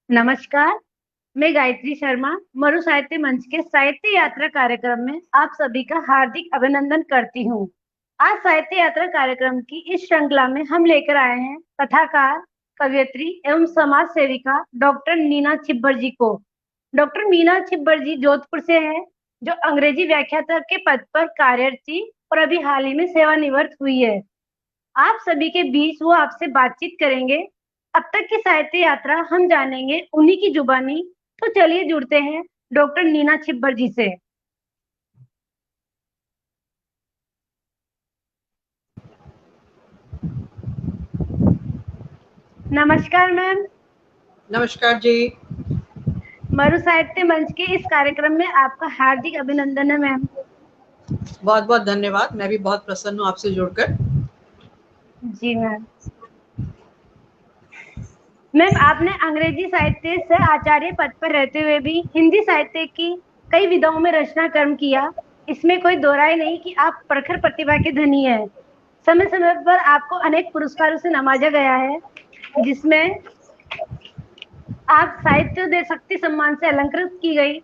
नमस्कार, मैं गायत्री शर्मा मरु साहित्य मंच के साहित्य यात्रा कार्यक्रम में आप सभी का हार्दिक अभिनंदन करती हूँ। आज साहित्य यात्रा कार्यक्रम की इस श्रृंखला में हम लेकर आए हैं कथाकार, कवयित्री एवं समाज सेविका डॉक्टर नीना छिब्बर जी को। डॉक्टर मीना छिब्बर जी जोधपुर से हैं, जो अंग्रेजी व्याख्याता के पद पर कार्यरत थी और अभी हाल ही में सेवानिवृत्त हुई है। आप सभी के बीच वो आपसे बातचीत करेंगे। अब तक की साहित्य यात्रा हम जानेंगे उन्हीं की जुबानी। तो चलिए जुड़ते हैं डॉक्टर नीना छिब्बर जी से। नमस्कार मैम। नमस्कार जी। मरु साहित्य मंच के इस कार्यक्रम में आपका हार्दिक अभिनंदन है मैम। बहुत बहुत धन्यवाद। मैं भी बहुत प्रसन्न हूँ आपसे जुड़कर। जी मैम। मैम, आपने अंग्रेजी साहित्य से आचार्य पद पर रहते हुए भी हिंदी साहित्य की कई विधाओं में रचना कर्म किया। इसमें कोई दो राय नहीं कि आप प्रखर प्रतिभा के धनी हैं। समय समय पर आपको अनेक पुरस्कारों से नवाजा गया है, जिसमें आप साहित्य देश शक्ति सम्मान से अलंकृत की गई।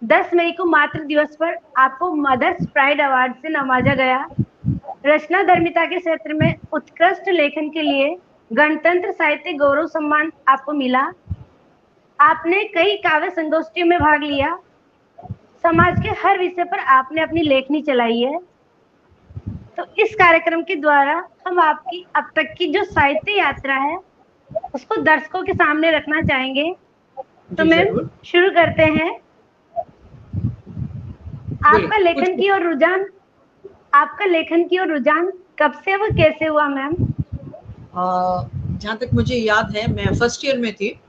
10 मई को मातृ दिवस पर आपको मदर्स प्राइड अवार्ड से नवाजा गया। रचना धर्मिता के क्षेत्र में उत्कृष्ट लेखन के लिए गणतंत्र साहित्य गौरव सम्मान आपको मिला। आपने कई काव्य संगोष्ठियों में भाग लिया। समाज के हर विषय पर आपने अपनी लेखनी चलाई है। तो इस कार्यक्रम के द्वारा हम आपकी अब तक की जो साहित्य यात्रा है उसको दर्शकों के सामने रखना चाहेंगे। तो मैम, शुरू करते हैं। आपका लेखन की ओर रुझान कब से व कैसे हुआ मैम? जहाँ तक मुझे याद है, मैं फर्स्ट ईयर में थी,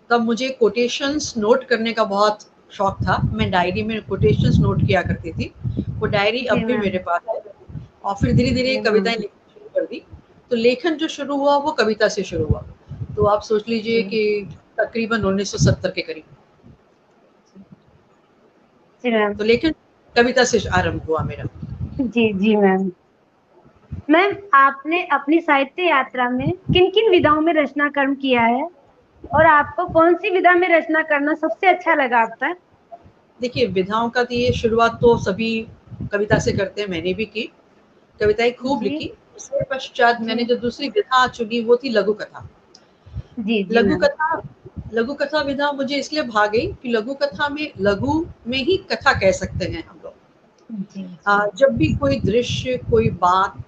तब मुझे कोटेशंस नोट करने का बहुत शौक था। मैं डायरी में कोटेशंस नोट किया करती थी। वो डायरी अब भी मेरे पास है। और फिर धीरे धीरे कविताएं लिखनी शुरू कर दी। तो लेखन जो शुरू हुआ वो कविता से शुरू हुआ। तो आप सोच लीजिए कि तकरीबन 1970 के करीब। तो लेखन कविता से आरंभ हुआ मेरा। जी जी मैम। मैम, आपने अपनी साहित्य यात्रा में किन किन विधाओं में रचना कर्म किया है और आपको कौन सी विधा में रचना करना सबसे अच्छा लगा अब तक? देखिए, विधाओं का तो ये शुरुआत तो सभी कविता से करते हैं। मैंने भी की, कविताएं खूब लिखी। उसके पश्चात मैंने जो दूसरी विधा चुनी वो थी लघु कथा। लघु कथा विधा मुझे इसलिए भा गई कि लघु कथा में लघु में ही कथा कह सकते हैं हम लोग। जब भी कोई दृश्य, कोई बात,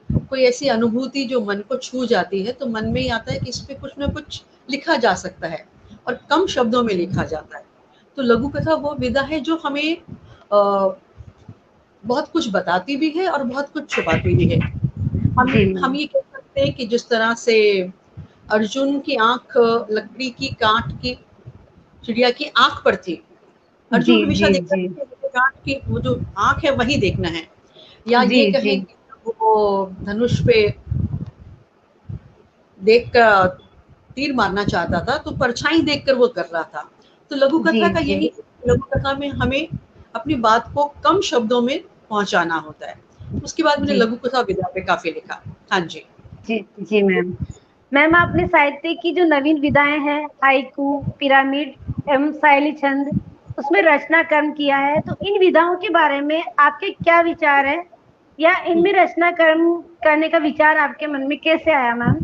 कोई ऐसी अनुभूति जो मन को छू जाती है, तो मन में ही आता है कि इस पे कुछ ना कुछ लिखा जा सकता है और कम शब्दों में लिखा जाता है। तो लघु कथा वो विधा है जो हमें बहुत कुछ बताती भी है और बहुत कुछ छुपाती भी है। हम ये कह सकते हैं कि जिस तरह से अर्जुन की आंख लकड़ी की काट की चिड़िया की आंख पर थी। अर्जुन हमेशा देखता है कि काट की वो जो आंख है वही देखना है। या ये कहें कि वो धनुष पे देख कर तीर मारना चाहता था, तो परछाई देखकर वो कर रहा था। तो लघु कथा का यही, लघु कथा में हमें अपनी बात को कम शब्दों में पहुंचाना होता है। उसके बाद मैंने लघु कथा विधा पे काफी लिखा। हाँ जी जी मैम। मैम, आपने साहित्य की जो नवीन विधाएं हैं, हाइकू, पिरामिड एवं शैली छंद, उसमें रचना कर्म किया है। तो इन विधाओं के बारे में आपके क्या विचार है, या इनमें रचना कर्म करने का विचार आपके मन में कैसे आया मैम?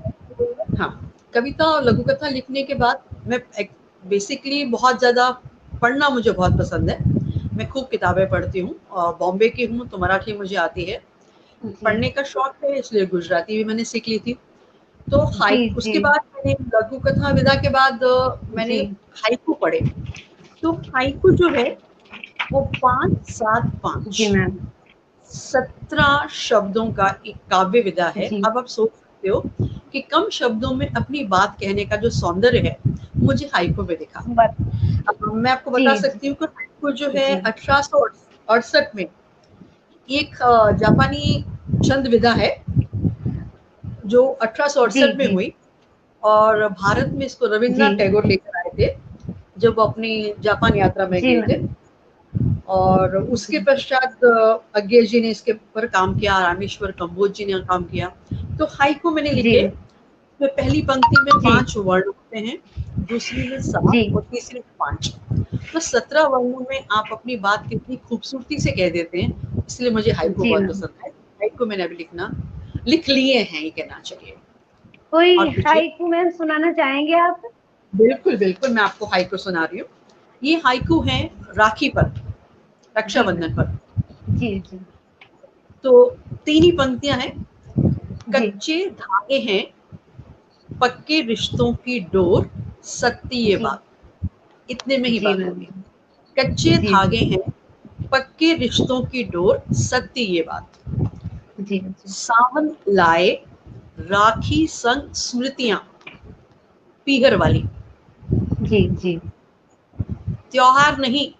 हाँ, कविता और लघु कथा लिखने के बाद मैं बेसिकली बहुत ज़्यादा पढ़ना मुझे बहुत पसंद है। मैं खूब किताबें पढ़ती हूँ और बॉम्बे की हूँ तो मराठी मुझे आती है। पढ़ने का शौक है, इसलिए गुजराती भी मैंने सीख ली थी। तो उसके बाद मैंने लघु कथा विधा के बाद मैंने हाइकू पढ़े। तो हाइकू जो है वो 5-7-5 17 शब्दों का एक काव्य विधा है। अब आप सोच सकते हो कि कम शब्दों में अपनी बात कहने का जो सौंदर्य है, मुझे हाइकू में दिखा। मैं आपको बता सकती हूँ कि हाइकू जो है 1868 में एक जापानी छंद विधा है जो 1868 में हुई, और भारत में इसको रविन्द्रनाथ टैगोर लेकर आए थे जब वो अपनी जापान यात्रा में गए थे। और उसके पश्चात अज्ञे जी ने इसके ऊपर काम किया, रामेश्वर कंबोज जी ने काम किया। तो हाइकू मैंने लिखे, तो पहली पंक्ति में 5 वर्ण होते हैं, दूसरी में 7 और तीसरी में 5। तो 17 वर्णों में आप अपनी बात कितनी खूबसूरती से कह देते हैं, इसलिए मुझे हाइकू बहुत पसंद है। हाइकू मैंने अभी लिख लिए हैं, ये कहना चाहिए। कोई हाइकू मैम सुनाना चाहेंगे आप? बिल्कुल बिल्कुल, मैं आपको हाइकू सुना रही हूँ। ये हाइकू है राखी पर, रक्षाबंधन पर। जी जी। तो 3 ही पंक्तियां हैं। कच्चे धागे हैं, पक्के रिश्तों की डोर, सत्य ये बात। इतने में ही बात होगी। कच्चे धागे हैं, पक्के रिश्तों की डोर, सत्य ये बात। सावन लाए राखी संग स्मृतियां, पीहर वाली। जी जी। त्योहार नहीं,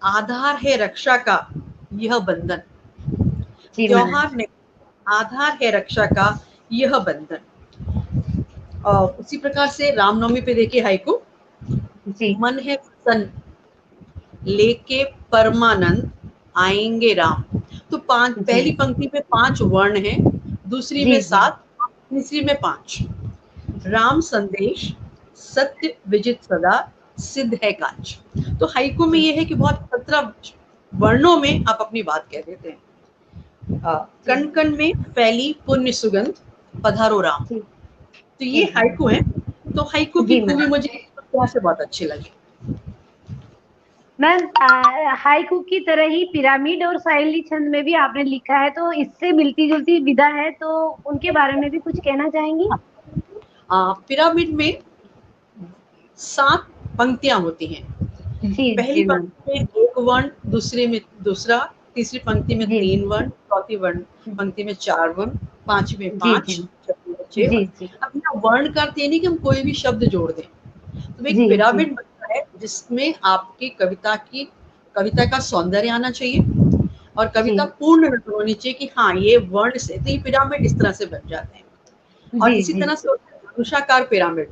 आधार है रक्षा का यह बंधन। त्योहार नहीं, आधार है रक्षा का यह बंधन। और उसी प्रकार से रामनवमी पे देखिए हाइकू। मन है प्रसन्न, लेके परमानंद आएंगे राम। तो पहली पंक्ति में 5 वर्ण हैं, दूसरी में 7, तीसरी में 5। राम संदेश सत्य विजित सदा, सिद्ध है काज। तो हाइकू में ये है कि बहुत 17 वर्णों में आप अपनी बात कह देते हैं। कण कण में फैली पुण्य सुगंध, पधारो राम। तो ये हाइकू है। तो हाइकू की खूबी मुझे से बहुत अच्छी लगी। मैम हाइकू की तरह ही पिरामिड और साइली छंद में भी आपने लिखा है, तो इससे मिलती जुलती विधा है, तो उनके बारे में भी कुछ कहना चाहेंगी? पिरामिड में 7 पंक्तियां होती हैं। पहली पंक्ति में 1 वर्ण, दूसरे में दूसरा, तीसरी पंक्ति में 3 वर्ण, चौथी पंक्ति में 4 वर्ण, पांचवी में 5, छठी में 6। अब यहाँ वर्ण का अर्थ ये नहीं कि हम कोई भी शब्द जोड़ दें। तो एक पिरामिड बनता है जिसमें आपकी कविता का सौंदर्य आना चाहिए और कविता पूर्ण होनी चाहिए कि हाँ ये वर्ण से, तो ये पिरामिड इस तरह से बन जाते हैं। और इसी तरह से धनुषाकार पिरामिड।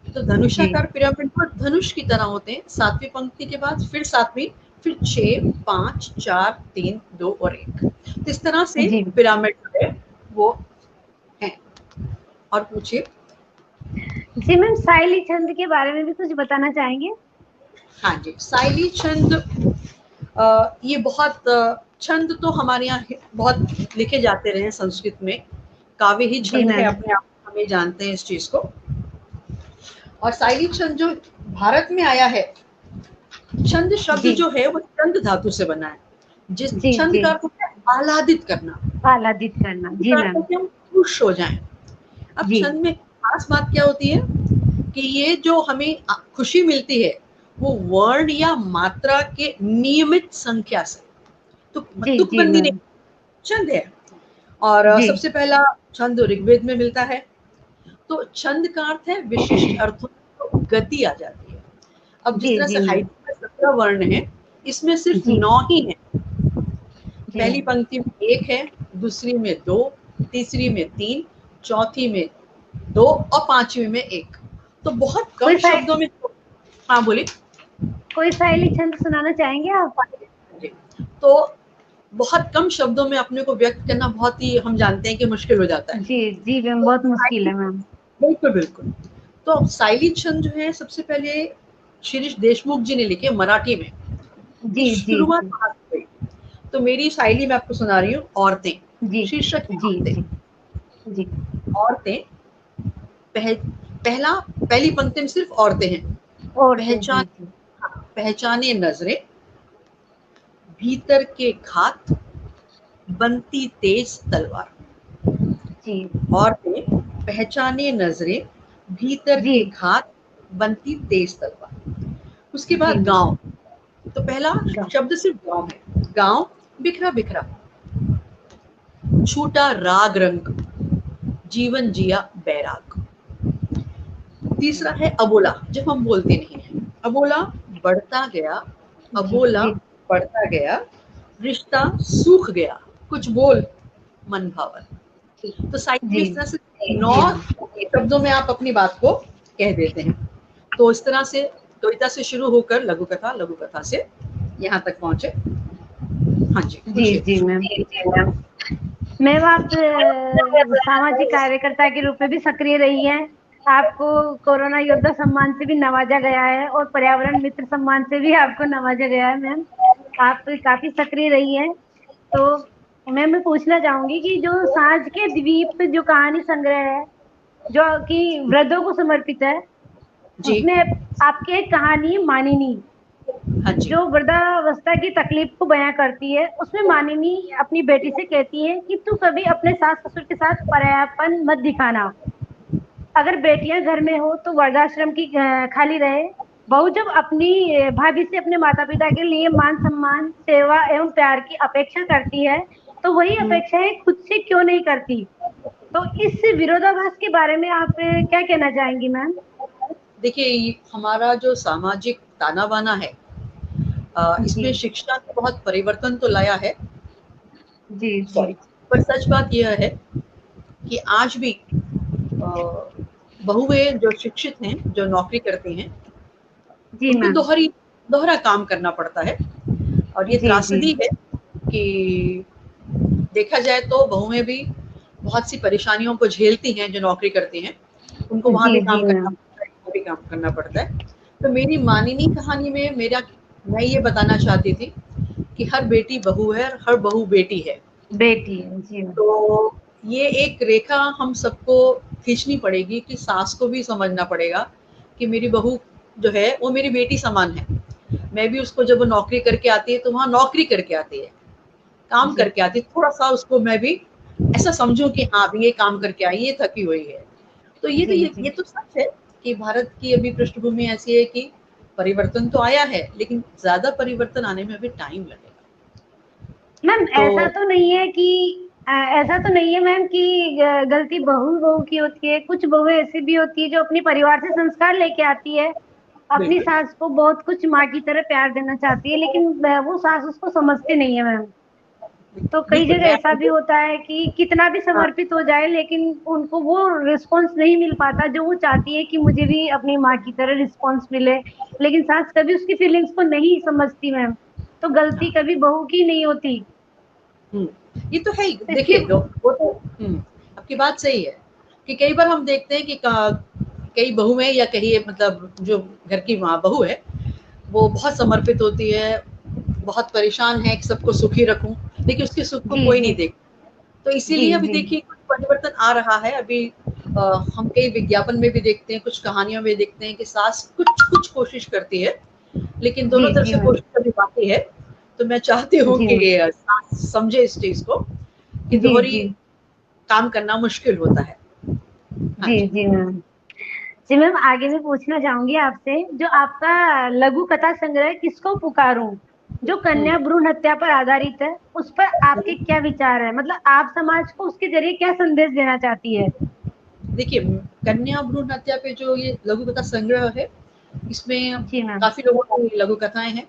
तो धनुषाकार पिरामिड पर धनुष की तरह होते हैं। 7वीं पंक्ति के बाद फिर 7वीं, फिर 6, 5, 4, 3, 2 और 1। तो इस तरह से पिरामिड है वो है। और पूछिए। जी मैम, साइली छंद के बारे में भी कुछ बताना चाहेंगे? हाँ जी, साइली छंद, ये बहुत छंद तो हमारे यहाँ बहुत लिखे जाते रहे संस्कृत में। काव्य ही छंद है अपने आप, हमें जानते हैं इस चीज को। और साइली छंद जो भारत में आया है, छंद शब्द जो है वो छंद धातु से बना है, जिस छंद का अर्थ है आह्लादित करना। आह्लादित करना, जी मैम। हम खुश हो जाएं। अब छंद में खास बात क्या होती है कि ये जो हमें खुशी मिलती है वो वर्ण या मात्रा के नियमित संख्या से, तो तुकबंदी नहीं, छंद है। और सबसे पहला छंद ऋग्वेद में मिलता है। तो छंद का अर्थ है विशिष्ट अर्थों में गति आ जाती है। अब जिस तरह से हाइकू में 17 वर्ण है, इसमें सिर्फ 9 ही है। पहली पंक्ति में 1 है, दूसरी में 2, तीसरी में 3, चौथी में 2 और पांचवी में 1। तो बहुत कम शब्दों में। हाँ बोलिए। कोई साइली छंद सुनाना चाहेंगे आप? तो बहुत कम शब्दों में अपने को व्यक्त करना बहुत ही, हम जानते हैं कि मुश्किल हो जाता है। जी जी मैम, बहुत मुश्किल है मैम। बिल्कुल बिल्कुल। तो साइली छंद जो है सबसे पहले शिरीष देशमुख जी ने लिखे मराठी में। जी शुरुआत हुई। तो मेरी शैली में आपको सुना रही हूँ, औरतें। शीर्षक औरतें। औरतें, पहली पंक्ति में सिर्फ औरतें हैं। पहचाने नजरें, भीतर के घात, बनती तेज तलवार। औरतें, पहचाने नजरें, भीतर के घात, बनती तेज तलवार। उसके बाद गांव। तो पहला शब्द सिर्फ गांव है। गांव, बिखरा बिखरा, छूटा राग रंग, जीवन जिया बैराग। तीसरा है अबोला, जब हम बोलते नहीं है। अबोला, बढ़ता गया, अबोला बढ़ता गया, रिश्ता सूख गया, कुछ बोल मन भावन। तो साइड में इस तरह से 9 शब्दों में आप अपनी बात को कह देते हैं। तो इस तरह से कविता से शुरू होकर लघु कथा, लघु कथा से यहाँ तक पहुंचे। हाँ जी, जी जी मैम। मैम आप सामाजिक कार्यकर्ता के रूप में भी सक्रिय रही हैं। आपको कोरोना योद्धा सम्मान से भी नवाजा गया है और पर्यावरण मित्र सम्मान से भी आपको नवाजा गया है मैम। आप काफी सक्रिय रही हैं। तो मैम मैं पूछना चाहूंगी कि जो सांझ के द्वीप जो कहानी संग्रह है जो कि वृद्धों को समर्पित है, जी। उसमें आपकी एक कहानी है मानिनी, हाँ जी। जो वृद्धावस्था की तकलीफ को बयां करती है। उसमें मानिनी अपनी बेटी से कहती है कि तू कभी अपने सास ससुर के साथ परायापन मत दिखाना। अगर बेटियां घर में हो तो वृद्धाश्रम की खाली रहे। बहू जब अपनी भाभी से अपने माता पिता के लिए मान सम्मान सेवा एवं प्यार की अपेक्षा करती है तो वही हम्म, अपेक्षाएं खुद से क्यों नहीं करती। तो इस विरोधाभास के बारे में आप क्या कहना चाहेंगी मैम? देखिए हमारा जो सामाजिक ताना बाना है, जी इसमें शिक्षा ने बहुत परिवर्तन तो लाया है। जी जी सॉरी, पर सच बात यह है कि आज भी बहुएं जो शिक्षित हैं, जो नौकरी करती हैं, जी उनको मैम। दोहरा काम करना पड़ता है। और ये जी जी त्रासदी है कि देखा जाए तो बहुएं भी बहुत सी परेशानियों को झेलती हैं। जो नौकरी करती हैं उनको वहां जी भी जी काम करना मैम। पड़ता है, यहाँ भी काम करना पड़ता है। तो मेरी मानिनी कहानी में मैं ये बताना चाहती थी कि हर बेटी बहू है और हर बहू बेटी है। बेटी है जी मैम। तो ये एक रेखा हम सबको खींचनी पड़ेगी कि सास को भी समझना पड़ेगा कि मेरी बहू जो है वो मेरी बेटी समान है। मैं भी उसको जब वो नौकरी करके आती है तो वहां नौकरी करके आती है, काम जी करके आती है, थोड़ा सा उसको मैं भी ऐसा समझूं कि हाँ अभी ये काम करके आई, ये थकी हुई है। तो जी जी ये तो सच है कि भारत की अभी पृष्ठभूमि ऐसी है कि परिवर्तन तो आया है लेकिन ज्यादा परिवर्तन आने में अभी टाइम लगेगा। मैम। तो ऐसा तो नहीं है मैम कि गलती बहू बहू की होती है। कुछ बहुएं ऐसी भी होती है जो अपने परिवार से संस्कार लेके आती है, अपनी बिल्कुल। सास को बहुत कुछ माँ की तरह प्यार देना चाहती है, लेकिन वो सास उसको समझती नहीं है मैम। तो कई बिल्कुल जगह मैं ऐसा भी होता है कि कितना भी हाँ, समर्पित हो जाए लेकिन उनको वो रिस्पॉन्स नहीं मिल पाता जो वो चाहती है कि मुझे भी अपनी माँ की तरह रिस्पॉन्स मिले। लेकिन सास कभी उसकी फीलिंग्स को नहीं समझती मैम। तो गलती हाँ। कभी बहू की नहीं होती। ये तो है ही। तो इसकी देखिए वो तो आपकी बात सही है कि कई बार हम देखते हैं कि कई बहुएं या कहिए मतलब जो घर की माँ बहू है वो बहुत समर्पित होती है, बहुत परेशान है कि सबको सुखी रखूं, लेकिन उसके सुख को जी कोई जी नहीं देख। तो जी इसीलिए अभी जी देखिए कुछ परिवर्तन आ रहा है। अभी हम कई विज्ञापन में भी देखते हैं, कुछ कहानियों में देखते हैं कि सास कुछ कुछ कोशिश करती है लेकिन जी दोनों तरफ जी से मैम। कोशिश अभी बाकी है। तो मैं चाहती हूँ जी कि मैम। सास समझे इस चीज को कि जी दोहरी जी काम करना मुश्किल होता है। हाँ जी जी। जी मैम। जी मैम, आगे मैं पूछना चाहूंगी आपसे, जो आपका लघु कथा संग्रह किसको पुकारूं जो हम्म, कन्या भ्रूण हत्या पर आधारित है, उस पर आपके क्या विचार है? मतलब आप समाज को उसके जरिए क्या संदेश देना चाहती है? देखिए कन्या भ्रूण हत्या पे जो ये लघु कथा संग्रह है इसमें जी मैम। काफी लोगों की लघु कथाएं हैं।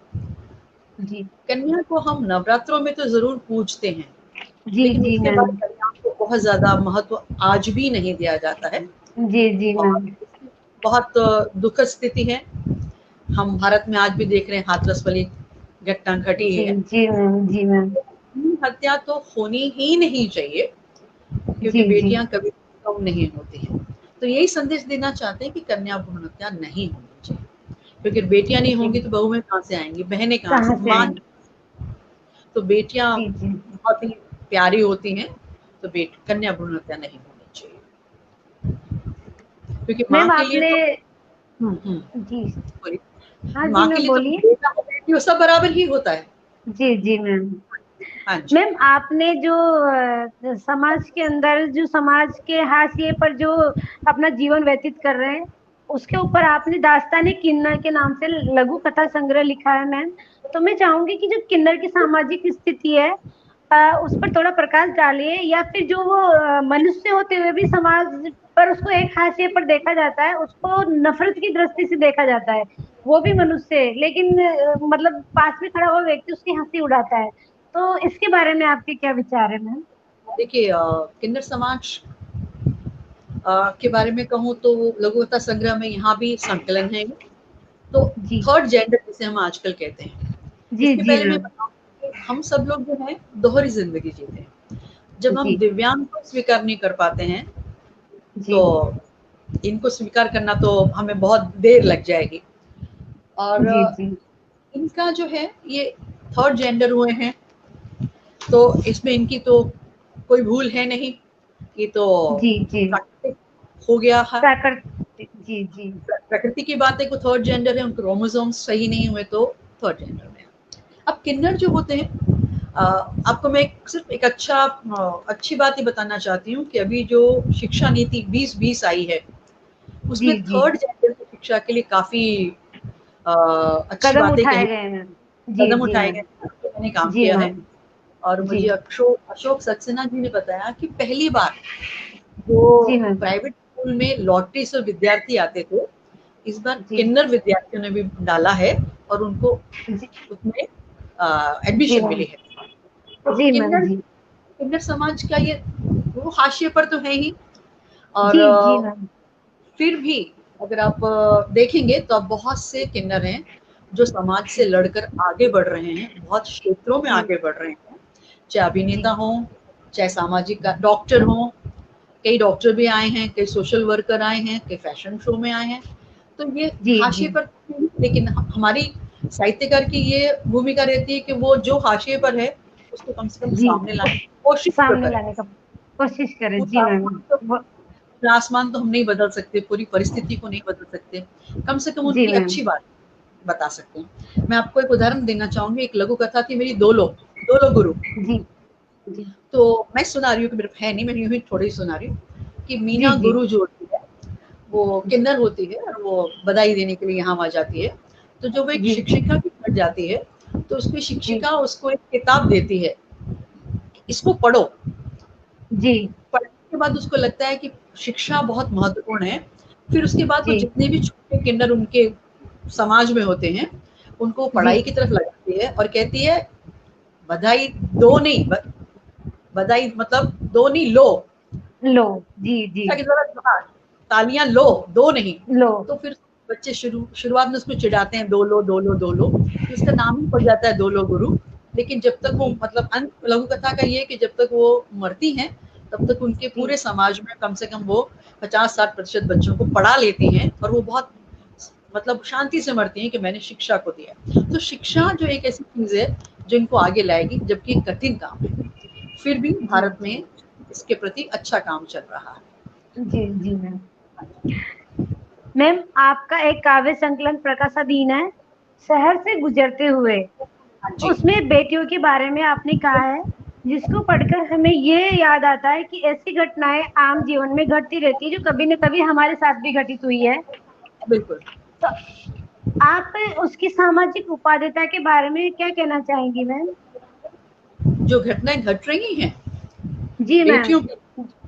जी कन्या को हम नवरात्रों में तो जरूर पूजते हैं जी लेकिन जी उसके बाद मैम। कन्या को बहुत ज्यादा महत्व आज भी नहीं दिया जाता है। जी जी और मैम। बहुत दुखद स्थिति है। हम भारत में आज भी देख रहे हैं हाथरस वाली घटना घटी जी है। जी मैम। जी मैम। हत्या तो होनी ही नहीं चाहिए क्योंकि जी जी बेटियां कभी कम नहीं होती हैं। तो यही संदेश देना चाहते हैं कि कन्या भ्रूण हत्या नहीं होनी चाहिए क्योंकि बेटियां नहीं जी। होंगी तो बहुएं कहाँ से आएंगी, बहनें कहाँ कहाँ से, से माँ। आएंगे? तो बेटियां जी जी बहुत ही प्यारी होती हैं। तो कन्या भ्रूण हत्या नहीं होनी चाहिए क्योंकि माँ मैम के लिए आपने। तो जी। हाँ बोलिए, जी माँ के मैम लिए तो बोलिए। बेटा और बेटी वो सब बराबर ही होता है। जी जी मैम। हाँ जी। मैम आपने जो समाज के अंदर जो समाज के हाशिए पर जो अपना जीवन व्यतीत कर रहे हैं, उसके ऊपर आपने दास्ताने किन्नर के नाम से लघु कथा संग्रह लिखा है मैम। तो मैं चाहूंगी कि जो किन्नर की सामाजिक स्थिति है, उस पर थोड़ा प्रकाश डालिए, या फिर जो वो मनुष्य होते हुए भी समाज पर उसको एक हाशिए पर देखा जाता है, उसको नफरत की दृष्टि से देखा जाता है। वो भी मनुष्य है लेकिन मतलब पास में खड़ा हुआ व्यक्ति उसकी हंसी उड़ाता है। तो इसके बारे में आपके क्या विचार है मैम? देखिए किन्नर समाज के बारे में कहूँ तो लघु कथा संग्रह में यहाँ भी संकलन है। तो जी थर्ड जेंडर जिसे हम आजकल कहते हैं, जी इसके जी पहले मैं मैम। बताऊं कि हम सब लोग जो है दोहरी जिंदगी जीते हैं। जब हम जी दिव्यांग को स्वीकार नहीं कर पाते हैं जी तो इनको स्वीकार करना तो हमें बहुत देर लग जाएगी। और जी जी इनका जो है ये थर्ड जेंडर हुए हैं, तो इसमें इनकी तो कोई भूल है नहीं, ये तो जी जी प्राकृतिक हो गया है। प्राकृतिक। जी जी प्रकृति की बात है कि थर्ड जेंडर है, उनके क्रोमोसोम्स सही नहीं हुए तो थर्ड जेंडर में। अब किन्नर जो होते हैं, आपको मैं सिर्फ एक अच्छी बात ही बताना चाहती हूँ कि अभी जो शिक्षा नीति 2020 आई है जी उसमें जी थर्ड जेंडर की शिक्षा के लिए काफी अच्छी कदम बातें उठाए कही, गए हैं। जी कदम जी उठाए मैम। गए हैं, तो मैंने काम जी किया है। मैम। और जी मुझे अशोक अशोक सक्सेना जी ने बताया कि पहली बार जो जी मैम। प्राइवेट स्कूल में लॉटरी से विद्यार्थी आते थे, इस बार जी किन्नर विद्यार्थियों ने भी डाला है और उनको जी उसमें जी एडमिशन मैम। मिली है। तो जी मैम। किन्नर जी किन्नर समाज का ये वो हाशिए पर तो है ही। और जी जी मैम। फिर भी अगर आप देखेंगे तो अब बहुत से किन्नर हैं जो समाज से लड़कर आगे बढ़ रहे हैं, बहुत क्षेत्रों में जी आगे बढ़ रहे हैं, चाहे जी अभिनेता हों, चाहे सामाजिक डॉक्टर हों। कई डॉक्टर भी आए हैं, कई सोशल वर्कर आए हैं, कई फैशन शो में आए हैं। तो ये जी जी हाशिए पर, लेकिन हमारी साहित्यकार की ये भूमिका रहती है कि वो जो हाशिए पर है उसको कम से कम जी सामने लाने की कोशिश तो सामने करें। लाने का कोशिश करें। जी पूरा मैम। आसमान तो वो- पूरा आसमान तो हम नहीं बदल सकते, पूरी परिस्थिति को नहीं बदल सकते, कम से कम जी उनकी मैम। अच्छी बात बता सकते हैं। मैं आपको एक उदाहरण देना चाहूंगी। एक लघु कथा थी मेरी, दो लोग गुरु। जी जी तो मैं सुना रही हूँ कि मेरे है नहीं, मैं यूं ही थोड़ी ही सुना रही हूँ कि जी मीना जी गुरु जो होती है वो जी किन्नर होती है और वो बधाई देने के लिए यहाँ वहां जाती है। तो जब वो एक जी शिक्षिका के घर जाती है तो उसकी जी शिक्षिका उसको एक किताब देती है, इसको पढ़ो। जी पढ़ने के बाद उसको लगता है कि शिक्षा बहुत महत्वपूर्ण है। फिर उसके बाद वो जी जितने भी छोटे किन्नर उनके समाज में होते हैं उनको जी पढ़ाई की तरफ लगाती है और कहती है बधाई दो नहीं, बधाई मतलब दो नहीं लो, लो। जी जी शिक्षा के द्वारा, हाँ, तालियां लो, दो नहीं। लो। तो फिर बच्चे शुरुआत में उसको चिढ़ाते हैं, दो लो दो लो दो लो, तो उसका नाम ही पड़ जाता है दो लो गुरु। लेकिन जब तक वो जी मतलब अंत लघु कथा का ये है कि जब तक वो मरती हैं तब तक उनके जी पूरे समाज में कम से कम वो 50-60% बच्चों को पढ़ा लेती हैं और वो बहुत मतलब शांति से मरती हैं कि मैंने शिक्षा को दिया। तो शिक्षा जी जो एक ऐसी चीज है जो इनको आगे लाएगी, जबकि एक कठिन काम है, फिर भी जी भारत में इसके प्रति अच्छा काम चल रहा है। जी जी मैम। मैम, आपका एक काव्य संकलन प्रकाशाधीन है, शहर से गुजरते हुए। हाँ जी। उसमें बेटियों के बारे में आपने कहा है, जिसको पढ़कर हमें ये याद आता है कि ऐसी घटनाएं आम जीवन में घटती रहती है जो कभी न कभी हमारे साथ भी घटित हुई है। बिल्कुल। तो आप उसकी सामाजिक उपादेयता के बारे में क्या कहना चाहेंगी मैम? जो घटनाएं घट रही हैं जी मैम। बेटियों की,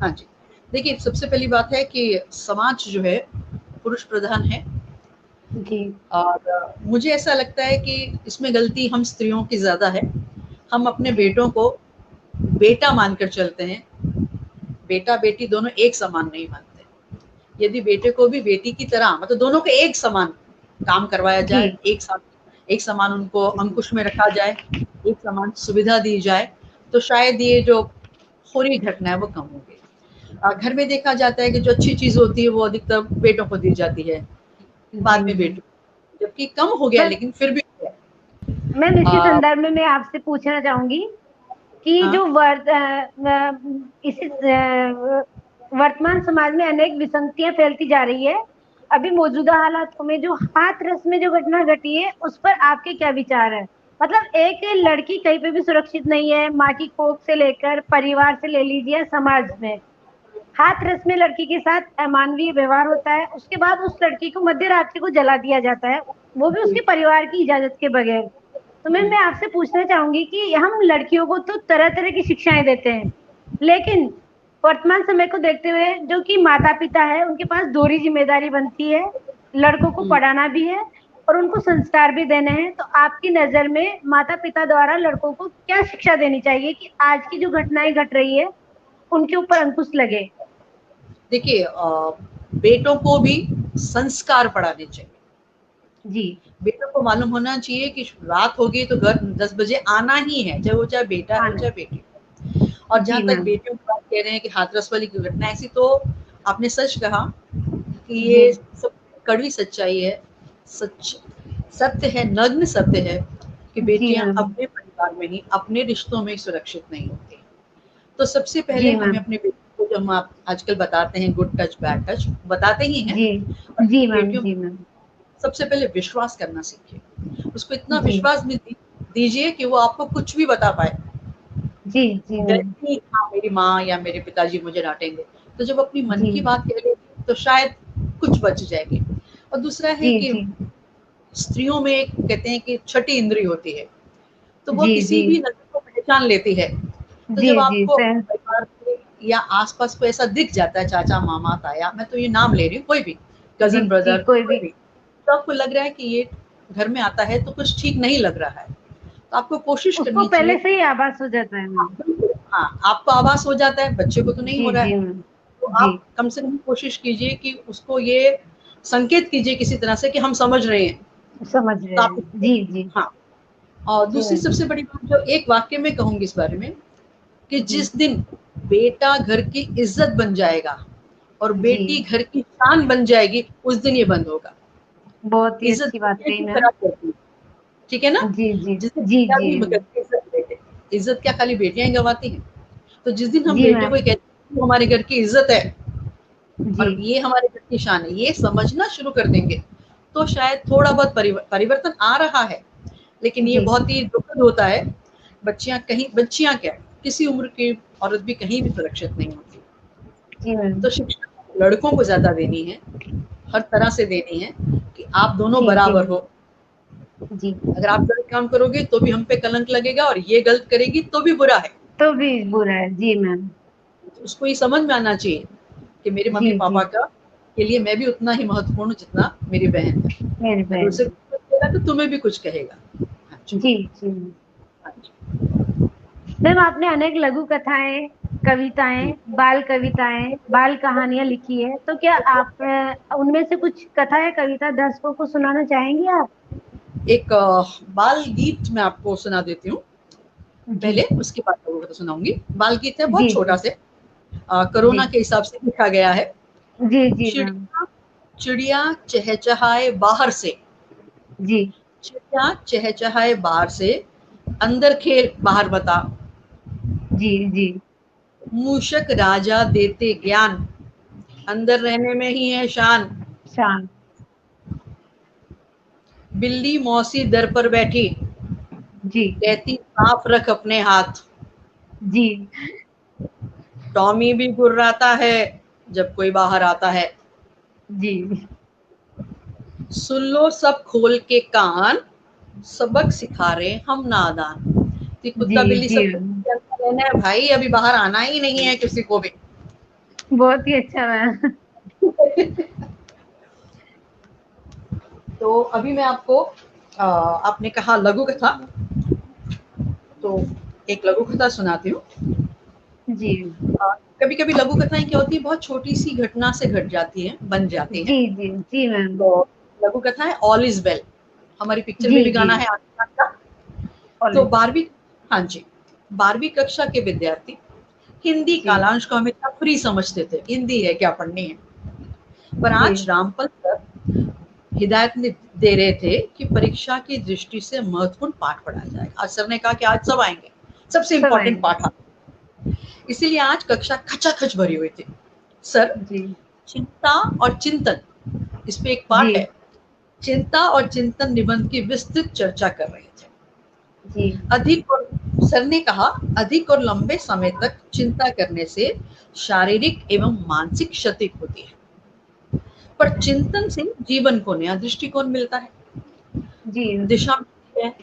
हाँ जी, देखिए सबसे पहली बात है कि समाज जो है पुरुष प्रधान है। जी और मुझे ऐसा लगता है कि इसमें गलती हम स्त्रियों की ज्यादा है। हम अपने जी बेटों को बेटा मानकर चलते हैं, बेटा बेटी दोनों एक समान नहीं मानते। यदि बेटे को भी बेटी की तरह मतलब दोनों को एक समान काम करवाया जी जाए, एक समान उनको अंकुश में रखा जाए, एक समान सुविधा दी जाए, तो शायद ये जो हो रही घटना है वो कम होगी। घर में देखा जाता है कि जो अच्छी चीज होती है वो अधिकतर बेटों को दी जाती है, जी बाद में जी बेटों, जबकि कम हो गया मैम। लेकिन फिर भी मैम, इसी आ, संदर्भ में मैं आपसे पूछना चाहूंगी कि हाँ जो इसी वर्तमान समाज में अनेक विसंगतियां फैलती जा रही है। अभी मौजूदा हालातों में जो हाथरस में जो घटना घटी है उस पर आपके क्या विचार है? मतलब एक लड़की कहीं पे भी सुरक्षित नहीं है, माँ की कोख से लेकर परिवार से ले लीजिए, समाज में हाथरस में लड़की के साथ अमानवीय व्यवहार होता है, उसके बाद उस लड़की को मध्य रात्रि को जला दिया जाता है, वो भी उसके परिवार की इजाजत के बगैर। तो मैं आपसे पूछना चाहूंगी कि हम लड़कियों को तो तरह तरह की शिक्षाएं देते हैं, लेकिन वर्तमान समय को देखते हुए जो कि माता पिता है उनके पास दोहरी जिम्मेदारी बनती है, लड़कों को पढ़ाना भी है और उनको संस्कार भी देने हैं। तो आपकी नजर में माता पिता द्वारा लड़कों को क्या शिक्षा देनी चाहिए कि आज की जो घटनाएं घट रही है उनके ऊपर अंकुश लगे? देखिए बेटों को भी संस्कार पढ़ाने चाहिए। जी बेटों को मालूम होना चाहिए कि रात हो गई तो घर 10 बजे आना ही है, चाहे वो चाहे बेटा हो आना। चाहे बेटी। और जी जहाँ तक मैम। बेटियों की बात कह रहे हैं कि हाथरस वाली घटना, ऐसी तो आपने सच कहा कि जी ये सब कड़वी सच्चाई है, सच सत्य है, नग्न सत्य है कि जी बेटियां मैम। अपने परिवार में ही, अपने रिश्तों में सुरक्षित नहीं होती। तो सबसे पहले जी हमें मैम। अपने बेटियों को, जो हम आप आजकल बताते हैं गुड टच बैड टच, बताते ही हैं, जी और जी मैम। बेटियों जी को मैम। सबसे पहले विश्वास करना सीखिए। उसको इतना जी विश्वास दीजिए कि वो आपको कुछ भी बता पाए। जी जी मैम। जैसे हाँ, मेरी माँ या मेरे पिताजी मुझे डांटेंगे, तो जब अपनी मन जी की बात कह लेगी तो शायद कुछ बच जाएगी। और दूसरा है जी कि जी स्त्रियों में एक कहते हैं कि छठी इंद्री होती है, तो वो जी किसी जी भी नजर को पहचान लेती है। तो जी जब जी आपको सर। परिवार में या आसपास को ऐसा दिख जाता है, चाचा मामा ताया, मैं तो ये नाम ले रही हूँ, कोई भी जी कजन जी ब्रदर कोई कोई भी। भी, तो आपको लग रहा है कि ये घर में आता है तो कुछ ठीक नहीं लग रहा है, तो आपको कोशिश उसको करनी पहले चाहिए। से ही आभास हो जाता है हाँ, मैम। बिल्कुल, हाँ, आपको आभास हो जाता है, बच्चे को तो नहीं जी हो रहा जी है, मैम। तो जी आप कम से कम कोशिश कीजिए कि उसको ये संकेत कीजिए किसी तरह से कि हम समझ रहे हैं। समझ रहे तो आप हैं। जी जी हाँ, और जी दूसरी मैम। सबसे बड़ी बात जो एक वाक्य में कहूंगी इस बारे में, कि जी जिस दिन बेटा घर की इज्जत बन जाएगा और जी बेटी घर की शान बन जाएगी, उस दिन ये बंद होगा। बहुत ही इज्जत अच्छी बात बेटियां कही क्यों मैम। खराब करती है, ठीक है ना? जी जी जिसे जी बेटा जी भी घर की इज्जत देते, इज्जत क्या खाली बेटियां ही गंवाती हैं? तो जिस दिन हम जी बेटे को मैम। कहते हैं वो हमारे घर की इज्जत है जी और ये हमारे घर की शान है, ये समझना शुरू कर देंगे, तो शायद थोड़ा बहुत परिवर्तन आ रहा है। लेकिन ये जी बहुत ही दुखद होता है। बच्चियां क्या, किसी उम्र की औरत भी कहीं भी सुरक्षित नहीं होती। जी मैम। तो शिक्षा लड़कों को ज्यादा देनी है, हर तरह से देनी है, कि आप दोनों जी जी बराबर मैम। हो। जी अगर आप गलत काम करोगे तो भी हम पे कलंक लगेगा, और ये गलत करेगी तो भी बुरा है। तो भी बुरा है। जी मैम। तो उसको ये समझ में आना चाहिए कि मेरे जी मम्मी जी पापा का के लिए मैं भी उतना ही महत्वपूर्ण हूँ जितना मेरी बहन है। मेरी अगर बहन उसे है। कुछ कहेगा तो तुम्हें भी कुछ कहेगा। हाँ जी, जी जी मैम। हाँ जी। मैम आपने अनेक लघु कथाएं, कविताएं, बाल कविताएं, बाल कहानियां लिखी है, तो क्या आप उनमें से कुछ कथा या कविता दर्शकों को सुनाना चाहेंगी आप? एक बाल गीत मैं आपको सुना देती हूँ जी पहले, उसके बाद मैं तो सुनाऊंगी। बाल गीत है बहुत जी छोटा जी से, जी कोरोना के हिसाब से लिखा गया है। जी जी मैम। चिड़िया चिड़िया चहचहाए बाहर से, जी चिड़िया चहचहाए बाहर से, अंदर खेल बाहर बता, जी जी मूषक राजा देते ज्ञान, अंदर रहने में ही है शान, शान। बिल्ली मौसी दर पर बैठी, जी कहती साफ रख अपने हाथ, जी टॉमी भी गुर्राता है जब कोई बाहर आता है, जी सुन लो सब खोल के कान, सबक सिखा रहे हम नादान। तो जी कुत्ता बिल्ली जी सब मैम। रहना है भाई, अभी बाहर आना ही नहीं है किसी को भी। बहुत ही अच्छा मैम। तो अभी मैं आपको आपने कहा लघु कथा, तो एक लघु कथा सुनाती हूँ। जी कभी कभी लघु कथाएं क्या होती है, बहुत छोटी सी घटना से घट जाती है, बन जाती जी है। जी जी मैम। तो लघु कथा है ऑल इज वेल, हमारी पिक्चर जी में भी जी गाना है आसमान का। तो कॉलेज। 12वीं, हाँ जी, 12वीं कक्षा के विद्यार्थी हिंदी जी कालांश को हमेशा फ्री समझते थे, हिंदी है क्या पढ़नी है। पर जी आज रामपल सर हिदायत दे रहे थे कि परीक्षा की दृष्टि से महत्वपूर्ण पाठ पढ़ाया जाएगा। आज सर ने कहा कि आज सब आएंगे, सबसे सब इंपॉर्टेंट आएंगे। पाठ, इसीलिए आज कक्षा खचाखच भरी हुई थी। सर जी चिंता और चिंतन, इस पे एक जी पाठ है, चिंता और चिंतन निबंध की विस्तृत चर्चा कर रहे थे। जी अधिक और सर ने कहा, अधिक और लंबे समय तक चिंता करने से शारीरिक एवं मानसिक क्षति होती है, पर चिंतन से जीवन को नया दृष्टिकोण मिलता है, जी दिशा मिलती है,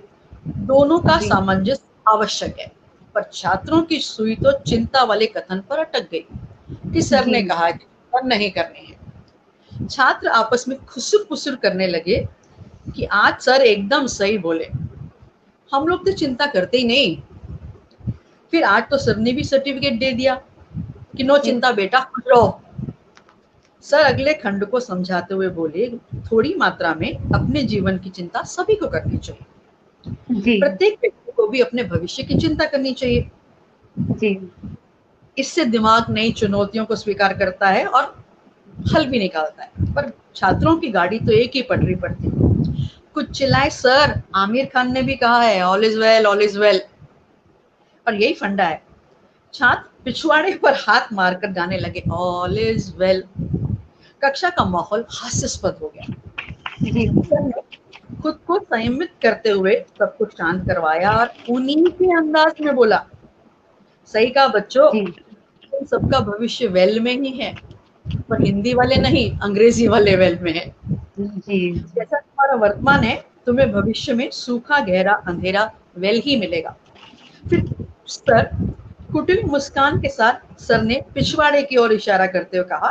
दोनों का जी सामंजस्य आवश्यक है। पर छात्रों की सुई तो चिंता वाले कथन पर अटक गई कि सर जी ने कहा कि चिंता नहीं करनी है। छात्र आपस में खुसुर फुसुर करने लगे कि आज सर एकदम सही बोले, हम लोग तो चिंता करते ही नहीं। फिर आज तो सर ने भी सर्टिफिकेट दे दिया कि नो जी चिंता बेटा, खुश रहो। सर अगले खंड को समझाते हुए बोले, थोड़ी मात्रा में अपने जीवन की चिंता सभी को करनी चाहिए। जी प्रत्येक व्यक्ति को भी अपने भविष्य की चिंता करनी चाहिए। जी इससे दिमाग नई चुनौतियों को स्वीकार करता है और हल भी निकालता है। पर छात्रों की गाड़ी तो एक ही पटरी पर थी। कुछ चिल्लाए, सर आमिर खान ने भी कहा है all is well, all is well. और यही फंडा है। छात्र पिछवाड़े पर हाथ मारकर गाने लगे ऑल इज वेल। कक्षा का माहौल हास्यास्पद हो गया। जी सर ने खुद को संयमित करते हुए सबको शांत करवाया और उन्हीं के अंदाज में बोला, सही कहा बच्चों, जी तुम सबका भविष्य वेल में ही है, पर हिंदी वाले नहीं, अंग्रेजी वाले वेल में है। जी जैसा तुम्हारा वर्तमान है, तुम्हें भविष्य में सूखा गहरा अंधेरा वेल ही मिलेगा। फिर सर कुटिल मुस्कान के साथ सर ने पिछवाड़े की ओर इशारा करते हुए कहा,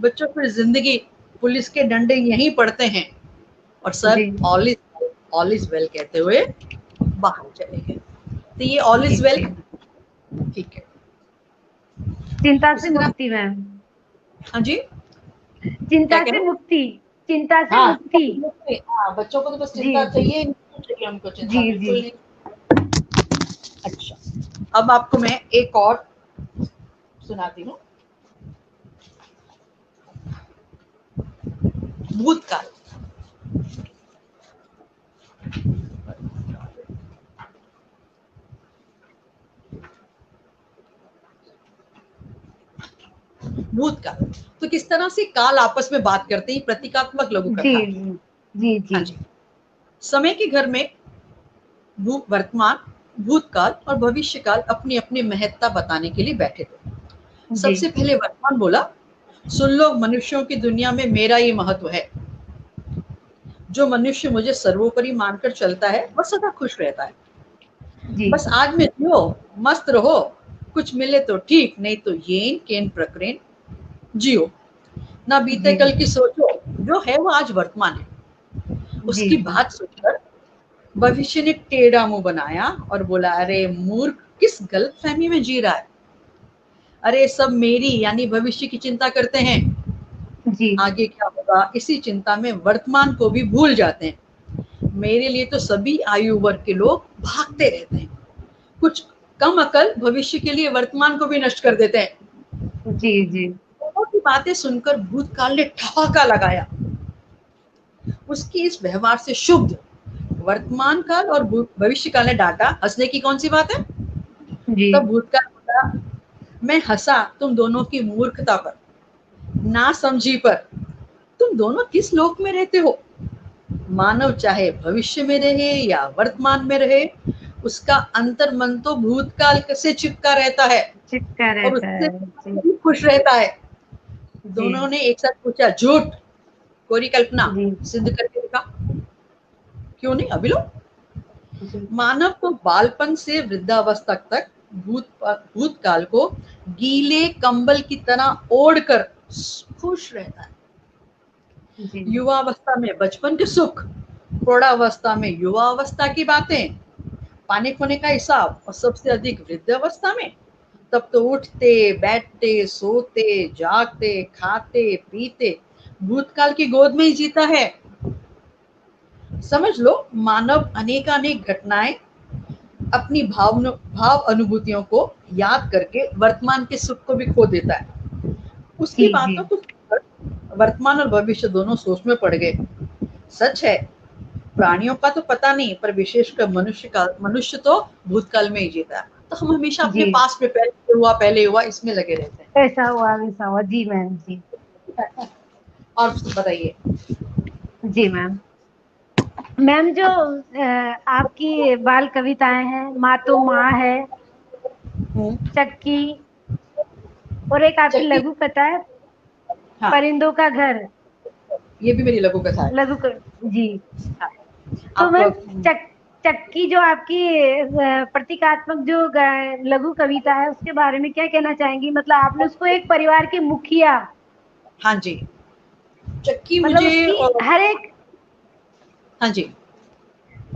बच्चों फिर जिंदगी पुलिस के डंडे यहीं पड़ते हैं। और sir ji all is well कहते हुए बाहर चले गए। तो ये ऑल जी इज वेल, जी ठीक है। चिंता से उसी तरह, मुक्ति मैम। हाँ जी, क्या चिंता कह से रहे हैं? मुक्ति। चिंता से हाँ, मुक्ति। हाँ, बच्चों को तो बस जी चिंता जी चाहिए, नहीं चाहिए उनको जी चिंता, जी बिल्कुल नहीं। अच्छा, अब आपको मैं एक और सुनाती हूँ। भूतकाल। भूतकाल तो किस तरह से काल आपस में बात करते हैं, प्रतीकात्मक लघु जी कथा। जी जी हाँ जी, समय के घर में वर्तमान, भूतकाल और भविष्यकाल अपनी अपनी महत्ता बताने के लिए बैठे थे। जी सबसे पहले वर्तमान बोला, सुन लो, मनुष्यों की दुनिया में मेरा ही महत्व है। जो मनुष्य मुझे सर्वोपरि मानकर चलता है वह सदा खुश रहता है। जी बस आज में जियो, मस्त रहो, कुछ मिले तो ठीक, नहीं तो येन केन प्रकरण जियो। ना बीते जी कल की सोचो, जो है वो आज वर्तमान है। जी उसकी जी बात सुनकर भविष्य ने टेढ़ा मुंह बनाया और बोला, अरे मूर्ख, किस गलतफहमी में जी रहा है? अरे सब मेरी यानी भविष्य की चिंता करते हैं, जी आगे क्या होगा इसी चिंता में वर्तमान को भी भूल जाते हैं। मेरे लिए तो सभी आयु वर्ग के लोग भागते रहते हैं। कुछ कम अकल भविष्य के लिए वर्तमान को भी नष्ट कर देते हैं। जी जी दोनों की बातें सुनकर भूतकाल ने ठहाका लगाया। उसकी इस व्यवहार से शुद्ध वर्तमान काल और भविष्य काल ने डांटा, हंसने की कौन सी बात है? जी तब भूतकाल बोला, मैं हंसा तुम दोनों की मूर्खता पर, ना समझी पर। तुम दोनों किस लोक में रहते हो? मानव चाहे भविष्य में रहे या वर्तमान में रहे, उसका अंतर्मन तो भूतकाल से चिपका रहता है चिपका और रहता उससे है। जी खुश रहता है। जी दोनों ने एक साथ पूछा, झूठ, कोरी कल्पना, जी सिद्ध करके दिखा। क्यों नहीं, अभी लो। जी मानव को बालपन से वृद्धावस्था तक भूतकाल को गीले कंबल की तरह ओढ़कर खुश रहता है। जी युवावस्था में बचपन के सुख, प्रौढ़ावस्था में युवावस्था की बातें, पाने खोने का हिसाब, और सबसे अधिक वृद्धावस्था में तब तो उठते बैठते सोते जागते खाते पीते भूतकाल की गोद में ही जीता है। समझ लो, मानव अनेकानेक घटनाएं अपनी भाव अनुभूतियों को याद करके वर्तमान के सुख को भी खो देता है। उसकी जी जी बातों को सुनकर वर्तमान और भविष्य दोनों सोच में पड़ गए। सच है, प्राणियों का तो पता नहीं, पर विशेषकर मनुष्य तो भूतकाल में ही जीता है। तो हम हमेशा अपने जी पास में पहले हुआ इसमें लगे रहते ऐसा हुआ वैसा हुआ। जी मैम। जी हैं। और बताइए। जी मैम। मैम जो आपकी बाल कविताएं हैं, माँ तो माँ है, हम्म, चक्की, और एक आपकी चक्की, लघु कथा है हाँ, परिंदों का घर। ये भी मेरी लघु कथा है। जी। हाँ, तो आप मैम चक्की जो आपकी प्रतीकात्मक जो लघु कविता है, उसके बारे में क्या कहना चाहेंगी? मतलब आपने उसको एक परिवार के मुखिया, हाँ जी, चक्की मतलब मुझे उसकी हर एक, हाँ जी,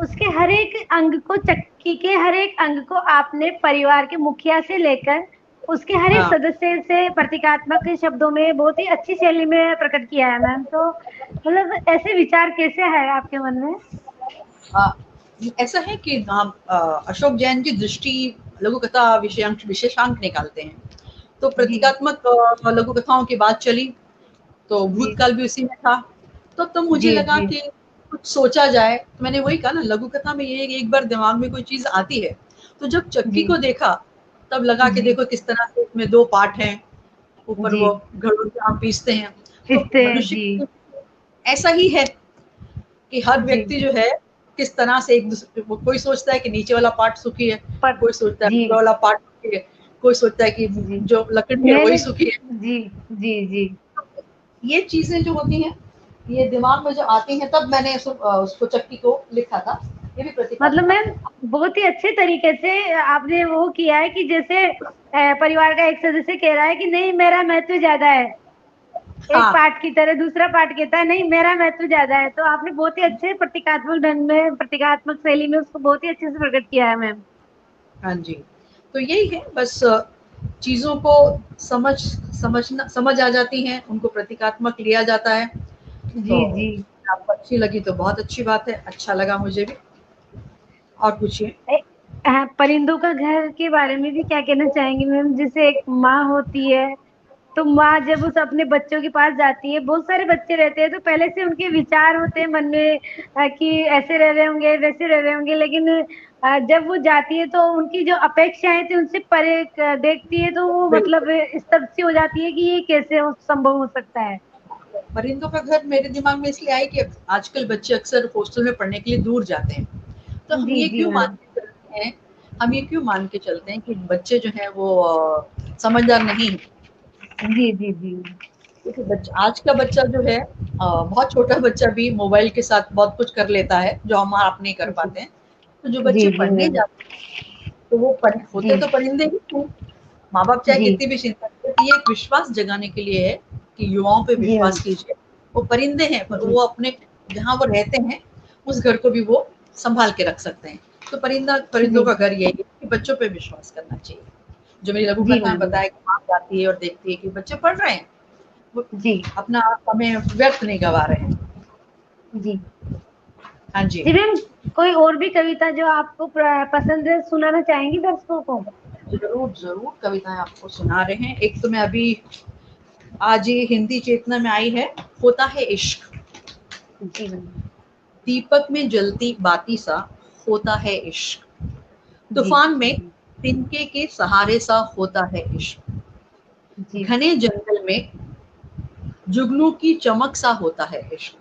उसके हर एक अंग को, चक्की के हर एक अंग को आपने परिवार के मुखिया से लेकर उसके हर एक हाँ सदस्य से प्रतीकात्मक शब्दों में बहुत ही अच्छी शैली में प्रकट किया है मैम। तो मतलब ऐसे विचार कैसे है आपके मन में? आ, ऐसा है कि हम अशोक जैन की दृष्टि लघु कथा विषयांक विशेषांक निकालते हैं। तो जी प्रतीकात्मक लघु कथाओं की बात चली, तो जी भूतकाल भी उसी में था। तो मुझे जी लगा जी कि कुछ सोचा जाए। तो मैंने वही कहा ना, लघु कथा में ये एक बार दिमाग में कोई चीज आती है, तो जब चक्की जी को देखा तब लगा कि जी देखो किस तरह से इसमें दो पार्ट हैं, ऊपर जी वो घड़ों से हम पीसते हैं। तो पिसते हैं मनुष्य जी ऐसा ही है कि हर जी व्यक्ति जो है किस तरह से एक दूसरे, कोई सोचता है कि नीचे वाला पार्ट सुखी है, पर कोई सोचता है जी ऊपर वाला पार्ट सुखी है, कोई सोचता है कि जी जो लकड़ी है वही मैंने सुखी है। जी जी जी ये चीजें जो होती हैं, ये दिमाग में जो आती हैं, तब मैंने उसको चक्की को लिखा था। ये भी मतलब प्रतीकात्मक मैम है। बहुत ही अच्छे तरीके से आपने वो किया है कि जैसे परिवार का एक सदस्य कह रहा है कि नहीं मेरा महत्व ज्यादा है, एक हाँ पार्ट की तरह दूसरा पार्ट कहता है नहीं मेरा महत्व ज्यादा है। तो आपने बहुत ही अच्छे प्रतीकात्मक ढंग में, प्रतीकात्मक शैली में उसको बहुत ही अच्छे से प्रकट किया है मैम। हाँ जी। तो यही है बस, चीजों को समझ आ जाती हैं, उनको प्रतीकात्मक लिया जाता है। जी तो जी आपको अच्छी लगी तो बहुत अच्छी बात है, अच्छा लगा मुझे भी। और पूछिए। परिंदों का घर के बारे में भी क्या कहना चाहेंगे मैम? जैसे एक माँ होती है, तो माँ जब उस अपने बच्चों के पास जाती है, बहुत सारे बच्चे रहते हैं तो पहले से उनके विचार होते हैं मन में कि ऐसे रह रहे होंगे वैसे रह रहे होंगे, लेकिन जब वो जाती है तो उनकी जो अपेक्षाएं थी उनसे परे देखती है, तो वो बिल्कुल। मतलब स्तब्ध सी हो जाती है कि ये कैसे संभव हो सकता है। परिंदों का घर मेरे दिमाग में इसलिए आया कि आजकल बच्चे अक्सर हॉस्टल में पढ़ने के लिए दूर जाते हैं। तो हम जी ये जी क्यों मान मैम के चलते हैं, हम ये क्यों मान के चलते हैं कि बच्चे जो हैं वो समझदार नहीं है। जी जी जी क्योंकि आज का बच्चा जो है, बहुत छोटा बच्चा भी मोबाइल के साथ बहुत कुछ कर लेता है जो हम आप नहीं कर जी पाते हैं। तो जो जी बच्चे जी पढ़ने मैम जाते हैं, तो वो जी होते तो परिंदे ही हैं। माँ बाप चाहे जी कितनी भी चिंता करें, तो ये एक विश्वास जगाने के लिए है कि युवाओं पे जी मैम विश्वास कीजिए। वो परिंदे हैं, पर जी वो अपने जहाँ वो रहते हैं उस घर को भी वो संभाल के रख सकते हैं। तो परिंदों जी का घर यही है कि बच्चों पे विश्वास करना चाहिए। जो मेरी लघु जी कथा में मैम बताया कि माँ जाती है और देखती है कि बच्चे पढ़ रहे हैं, वो जी अपना समय व्यर्थ नहीं गवा रहे हैं। जी हाँ जी। जी मैम, कोई और भी कविता जो आपको पसंद है सुनाना चाहेंगी दर्शकों को? जरूर जरूर कविताएं आपको सुना रहे हैं। एक तो मैं अभी आज ये हिंदी चेतना में आई है, होता है इश्क। जी मैम दीपक में जलती बाती सा होता है इश्क, जी तूफान में तिनके के सहारे सा होता है इश्क, जी घने जंगल में जुगनू की चमक सा होता है इश्क,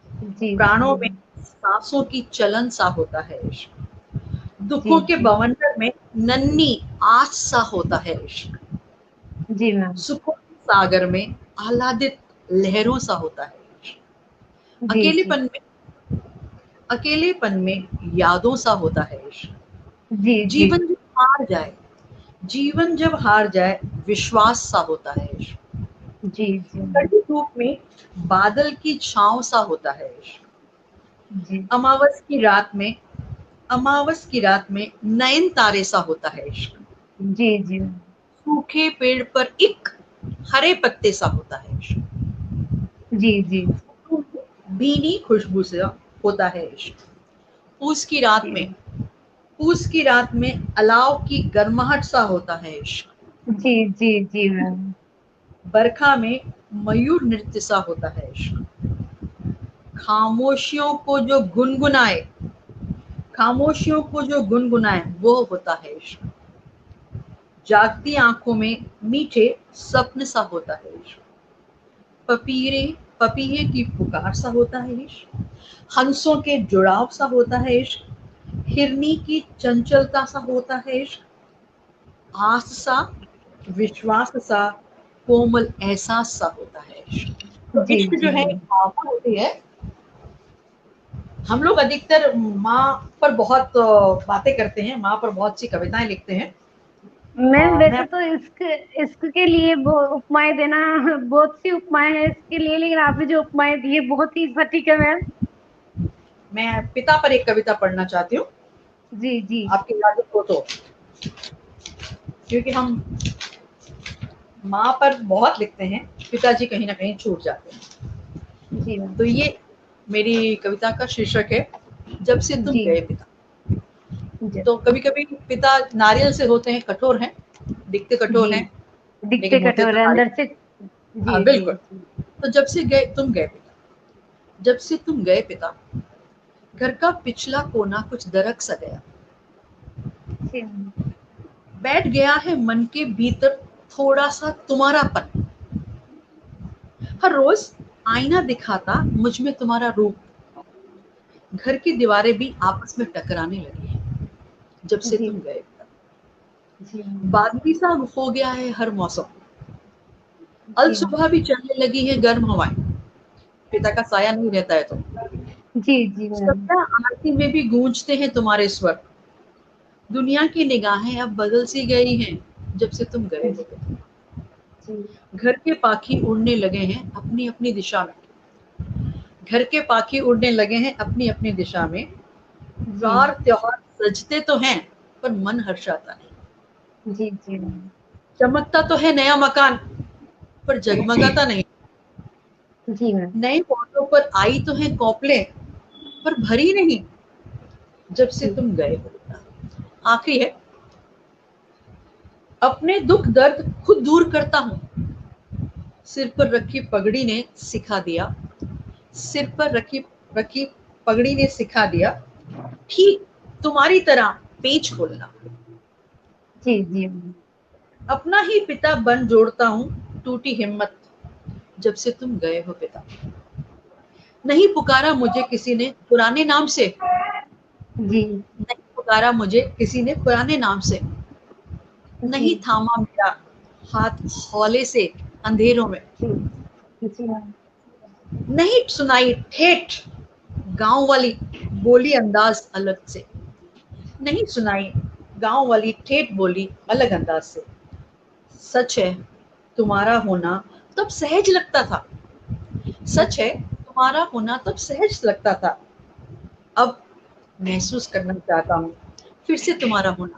जी जी प्राणों में सांसों की चलन सा होता है इश्क, जी दुखों के जी बवंडर में नन्ही आस सा होता है इश्क, जी मैम सुखों के सागर में आह्लादित लहरों सा होता है इश्क, जी जी अकेलेपन में यादों सा होता है इश्क, जी जी जीवन जब हार जाए, जीवन जब हार जाए विश्वास सा होता है इश्क, जी जी कड़ी धूप में बादल की छांव सा होता है इश्क, जी अमावस की रात में अमावस की रात में नयन तारे सा होता है इश्क, जी जी सूखे पेड़ पर एक हरे पत्ते सा होता है इश्क, जी जी भीनी खुशबू से होता है इश्क, पूस की रात में पूस की रात में अलाव की गर्माहट सा होता है इश्क, जी जी जी मैम बरखा में मयूर नृत्य सा होता है इश्क, खामोशियों को जो गुनगुनाए खामोशियों को जो गुनगुनाए वो होता है इश्क, जागती आंखों में मीठे सपन सा होता है इश्क, पपीरे पपीहे की पुकार सा होता है इश्क, हंसों के जुड़ाव सा होता है इश्क, हिरनी की चंचलता सा होता है इश्क, आस सा, विश्वास सा, कोमल एहसास सा होता है इश्क। तो जी इश्क जो जी है वो होती है, हम लोग अधिकतर माँ पर बहुत बातें करते हैं, माँ पर बहुत सी कविताएं लिखते हैं। मैम मैं वैसे तो इश्क इश्क के लिए उपमाएं देना बहुत सी उपमाएं हैं इसके लिए, लेकिन आपने जो उपमाएं दी है बहुत ही सटीक है मैम। मैं पिता पर एक कविता पढ़ना चाहती हूँ, जी जी आपकी इजाजत हो तो, क्योंकि हम माँ पर बहुत लिखते हैं, पिताजी कहीं ना कहीं छूट जाते हैं। जी मैम। तो ये मेरी कविता का शीर्षक है, जब से तुम जी गए पिता। जी तो कभी कभी पिता नारियल से होते हैं, कठोर हैं, दिखते कठोर जी, हैं, दिखते लेकिन होते कठोर तो है अंदर से। नारियल। हाँ जी जी बिल्कुल। जी तो जब से गए तुम गए पिता, जब से तुम गए पिता, घर का पिछला कोना कुछ दरक सा गया, जी मैम। बैठ गया है मन के भीतर थोड़ा सा तुम्हारापन। हर रोज आईना दिखाता मुझ में तुम्हारा रूप, घर की दीवारें भी आपस में टकराने लगी हैं जब से जी तुम गए। जी मैम। बादली सा हो गया है हर मौसम, अल जी मैम। सुबह भी चलने लगी है गर्म हवाएं, पिता का साया नहीं रहता है तो। जी जी मैम। सत्या आरती में भी गूंजते हैं तुम्हारे स्वर, दुनिया की निगाहें अब बदल सी गई हैं जब से तुम गए हो। जी घर के पाखी उड़ने लगे हैं अपनी अपनी दिशा में, घर के पाखी उड़ने लगे हैं अपनी अपनी दिशा में। जी वार त्योहार सजते तो हैं पर मन हर्षाता नहीं, जी जी मैम। चमकता तो है नया मकान पर जगमगाता नहीं, जी मैम। नए पौधों पर आई तो है कौपले पर भरी नहीं जब से जी तुम गए हो। आखिरी है, अपने दुख दर्द खुद दूर करता हूँ, सिर पर रखी पगड़ी ने सिखा दिया, सिर पर रखी रखी पगड़ी ने सिखा दिया, ठीक तुम्हारी तरह पेच खोलना। जी जी मैम। अपना ही पिता बन जोड़ता हूँ टूटी हिम्मत जब से तुम गए हो पिता। नहीं पुकारा मुझे किसी ने पुराने नाम से, जी नहीं पुकारा मुझे किसी ने पुराने नाम से, जी नहीं थामा मेरा हाथ हौले से अंधेरों में, जी जी मैम। नहीं सुनाई ठेठ गांव वाली बोली अंदाज अलग से, नहीं सुनाई गांव वाली ठेठ बोली अलग अंदाज से। सच है तुम्हारा होना तब सहज लगता था, सच है तुम्हारा होना तब सहज लगता था, अब महसूस करना चाहता हूँ फिर से तुम्हारा होना।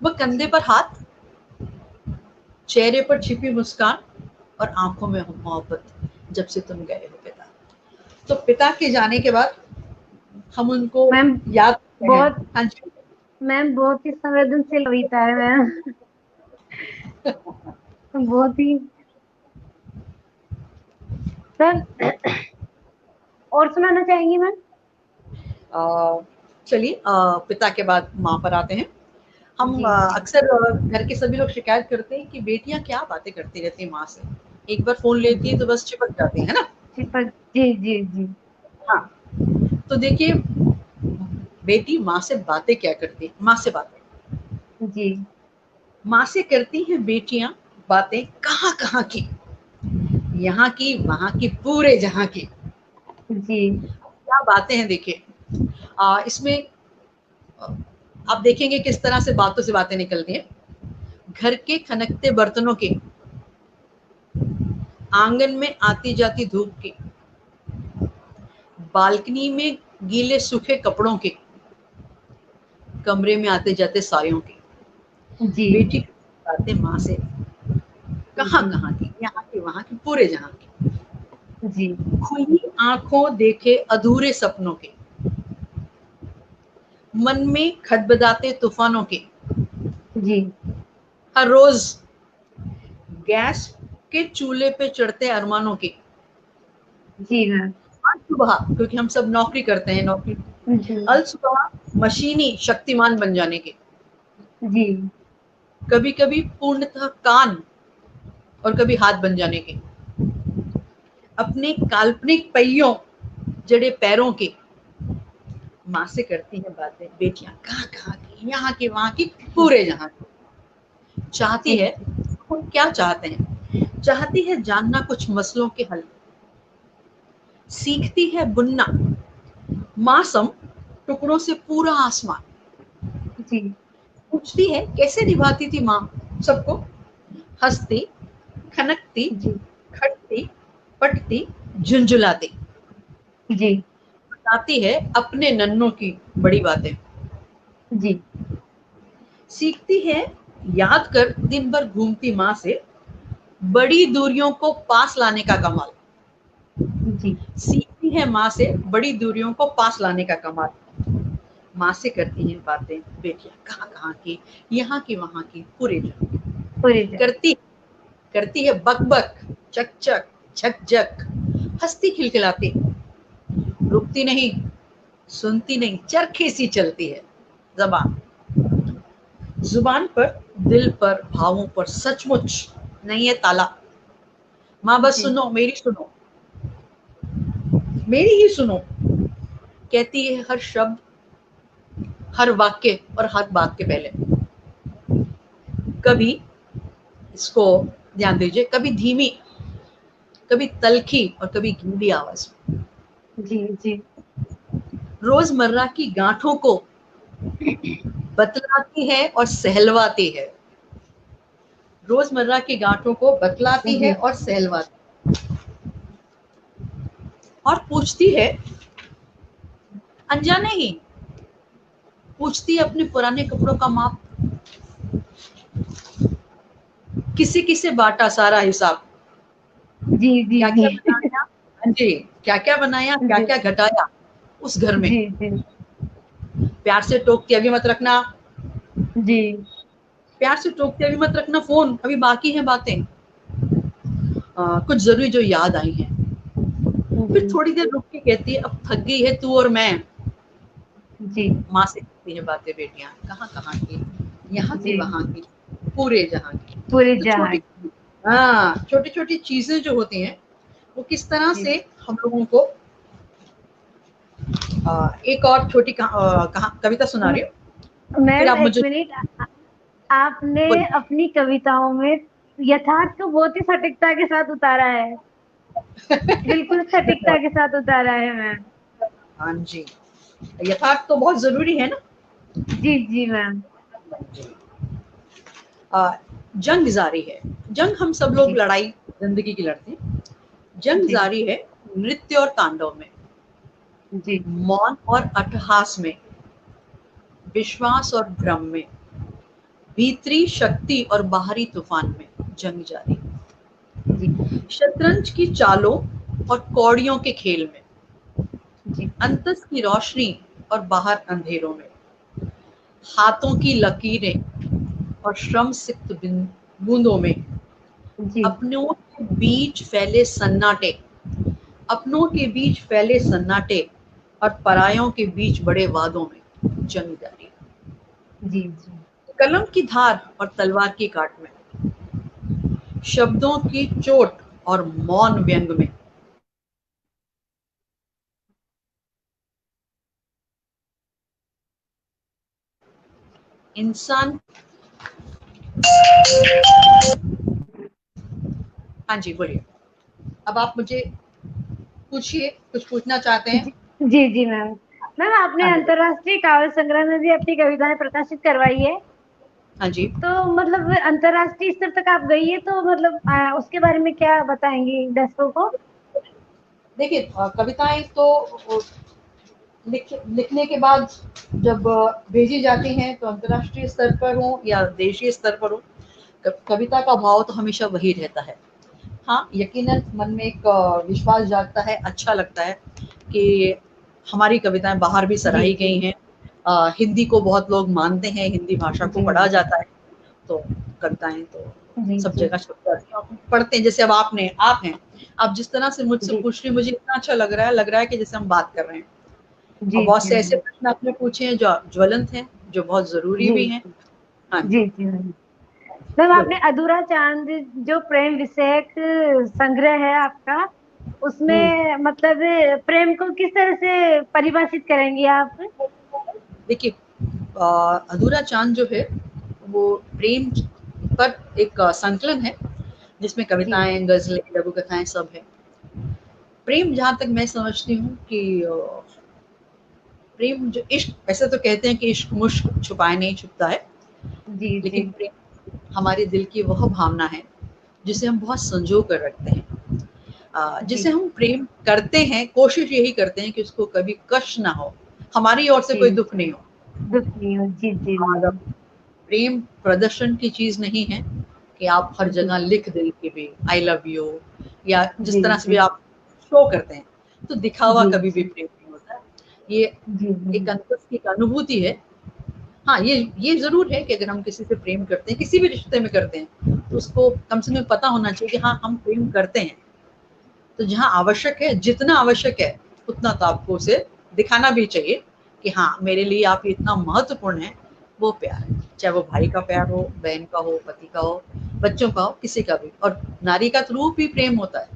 वह कंधे पर हाथ, चेहरे पर छिपी मुस्कान और आंखों में मोहब्बत जब से तुम गए हो पिता। तो पिता के जाने के बाद हम उनको मैम याद करते हैं। बहुत, हाँ जी। मैम बहुत ही संवेदनशील कविता है मैम। बहुत ही। सर, और सुनाना चाहेंगी मैम? चलिए पिता के बाद माँ पर आते हैं। हम जी जी अक्सर घर के सभी लोग शिकायत करते हैं कि बेटियां क्या बातें करती रहती हैं माँ से, एक बार फोन लेती जी है तो बस चिपक जाती है ना। जी जी जी हाँ, तो देखिए बेटी माँ से बातें क्या करती है, माँ से बातें, जी माँ से करती हैं बेटियां बातें कहाँ कहाँ की, यहाँ की वहां की पूरे जहां की। जी क्या बातें हैं देखिए। इसमें अ, आप देखेंगे किस तरह से बातों से बातें निकलती हैं। घर के खनकते बर्तनों की, आंगन में आती जाती धूप की, बालकनी में गीले सूखे कपड़ों की, कमरे में आते जाते सायों की। जी बेटी बातें माँ से कहाँ जी कहाँ की, यहाँ की वहां की पूरे जहां की। जी खुली आंखों देखे अधूरे सपनों के, मन में खदबदाते तूफानों के, जी हर रोज गैस के चूल्हे पे चढ़ते अरमानों के। जी मैम। अल सुबह, क्योंकि हम सब नौकरी करते हैं, नौकरी, जी अल सुबह मशीनी शक्तिमान बन जाने के, जी कभी कभी पूर्णतः कान और कभी हाथ बन जाने के, अपने काल्पनिक पहियों जड़े पैरों के। माँ से करती हैं बातें बेटियां कहाँ कहाँ की, यहाँ की वहां की पूरे जहां की। चाहती जी है, वो क्या चाहते हैं, चाहती है जानना कुछ मसलों के हल, सीखती है बुनना मासम टुकड़ों से पूरा आसमान, जी पूछती है कैसे निभाती थी माँ सबको, हंसती खनकती जी खटती पटती झुंझुलाती, जी बताती है अपने नन्नों की बड़ी बातें, जी सीखती है याद कर दिन भर घूमती माँ से, बड़ी दूरियों को पास लाने का कमाल। जी सीखती है माँ से बड़ी दूरियों को पास लाने का कमाल। माँ से करती हैं बातें बेटियां कहाँ कहाँ की, यहाँ की वहां की, पूरे जगह पूरी तरह। करती करती है बक बक, चक चक, झक झक, हंसती खिलखिलाती, रुकती नहीं, सुनती नहीं, चरखी सी चलती है जबान। जुबान पर, दिल पर, भावों पर सचमुच नहीं है ताला। माँ बस जी सुनो, मेरी सुनो, मेरी ही सुनो, कहती है हर शब्द, हर वाक्य और हर बात के पहले। कभी, इसको ध्यान दीजिए, कभी धीमी, कभी तलखी और कभी गीली आवाज। जी जी रोजमर्रा की गांठों को बतलाती है और सहलवाती है। रोजमर्रा की गांठों को बतलाती है जी और सहलवाती और पूछती है, अनजाने ही पूछती है अपने पुराने कपड़ों का माप, किसी किसे बांटा सारा हिसाब, जी जी क्या जी क्या बनाया, हाँ जी, क्या क्या बनाया, क्या जी क्या घटाया उस घर में। जी जी प्यार से टोकती, अभी मत रखना, जी प्यार से टोकती, अभी मत रखना फोन, अभी बाकी है बातें, कुछ जरूरी जो याद आई हैं। फिर जी थोड़ी देर रुक के कहती है, अब थक गई है तू और मैं। जी माँ से कहती है बातें बेटियां कहाँ कहाँ की, यहाँ की जी वहां की, पूरे जहां की। पूरे तो जहां छोटी, हाँ, छोटी छोटी चीजें जो होती हैं वो किस तरह जी। से हम लोगों को, एक और छोटी कविता सुना रही हूँ, फिर मैम आप एक मुझे मिनट, आपने बोलिए। अपनी कविताओं में यथार्थ को बहुत ही सटीकता के साथ उतारा है, बिल्कुल सटीकता धन्यवाद। के साथ उतारा है मैम। हाँ जी, यथार्थ तो बहुत जरूरी है ना। जी जी मैम। आ, जंग जारी है, जंग हम सब लोग जी लड़ाई जिंदगी की लड़ते हैं। जंग जी जारी है, नृत्य और तांडव में, जी मौन और अट्टहास में, विश्वास और भ्रम में, भीतरी शक्ति और बाहरी तूफान में जंग जारी जी है। शतरंज की चालों और कौड़ियों के खेल में, जी अंतस की रोशनी और बाहर अंधेरों में, हाथों की लकीरें और श्रम सिक्त बूंदों में, जी अपनों के बीच फैले सन्नाटे, अपनों के बीच फैले सन्नाटे और परायों के बीच बड़े वादों में जंग जारी है। जी जी कलम की धार और तलवार की काट में, शब्दों की चोट और मौन व्यंग में, इंसान। हाँ जी बोलिए, अब आप मुझे पूछिए, कुछ पूछना चाहते हैं। जी जी जी मैम। मैम आपने हाँ जी, अंतर्राष्ट्रीय काव्य संग्रह में भी अपनी कविताएं प्रकाशित करवाई है, हाँ जी। तो मतलब अंतर्राष्ट्रीय स्तर तक आप गई है, तो मतलब उसके बारे में क्या बताएंगी दर्शकों को? देखिए, कविताएं तो लिखने के बाद जब भेजी जाती हैं तो अंतर्राष्ट्रीय स्तर पर हो या देशीय स्तर पर हो, कविता का भाव तो हमेशा वही रहता है। हाँ, यकीनन मन में एक विश्वास जागता है, अच्छा लगता है कि हमारी कविताएं बाहर भी जी सराही जी गई हैं। हिंदी को बहुत लोग मानते हैं, हिंदी भाषा को जी पढ़ा जाता है, तो कविताएं तो जी सब जी जगह छप जाती हैं, और पढ़ते हैं। जैसे अब आप हैं, आप जिस तरह से मुझसे जी पूछ रही हैं, मुझे इतना अच्छा लग रहा है कि जैसे हम बात कर रहे हैं। और जी बहुत जी से ऐसे प्रश्न आपने पूछे हैं जो ज्वलंत हैं, जो बहुत जरूरी जी भी हैं। हाँ जी, जी जी मैम। मैम आपने बोलिए। अधूरा चांद, जो प्रेम विषयक संग्रह है आपका, हम्म, उसमें मतलब प्रेम को किस तरह से परिभाषित करेंगी आप? देखिए, अधूरा चांद जो है वो प्रेम पर एक संकलन है, जिसमें जी कविताएं, गजलें, लघु कथाएं सब है। प्रेम, जहां तक मैं समझती हूँ कि प्रेम जो इश्क, वैसे तो कहते हैं कि इश्क मुश्क छुपाए नहीं छुपता है, जी जी लेकिन प्रेम हमारे दिल की वह भावना है जिसे हम बहुत संजो कर रखते हैं। जी जिसे हम प्रेम करते हैं, कोशिश यही करते हैं कि उसको कभी कष्ट ना हो, हमारी ओर से जी कोई दुख जी नहीं हो। दुख नहीं हो। जी जी और मैम। प्रेम प्रदर्शन की चीज नहीं है कि आप हर जगह लिख दे के भी आई लव यू, या जिस तरह से भी आप शो करते हैं, तो दिखावा कभी भी प्रेम नहीं होता है। ये एक एक अनुभूति है। हाँ, ये जरूर है कि अगर हम किसी से प्रेम करते हैं, किसी भी रिश्ते में करते हैं, तो उसको कम से कम पता होना चाहिए कि हाँ हम प्रेम करते हैं। तो जहाँ आवश्यक है, जितना आवश्यक है उतना तो आपको उसे दिखाना भी चाहिए कि हाँ मेरे लिए आप इतना महत्वपूर्ण है। वो प्यार है, चाहे वो भाई का प्यार हो, बहन का हो, पति का हो, बच्चों का हो, किसी का भी। और नारी का रूप भी प्रेम होता है,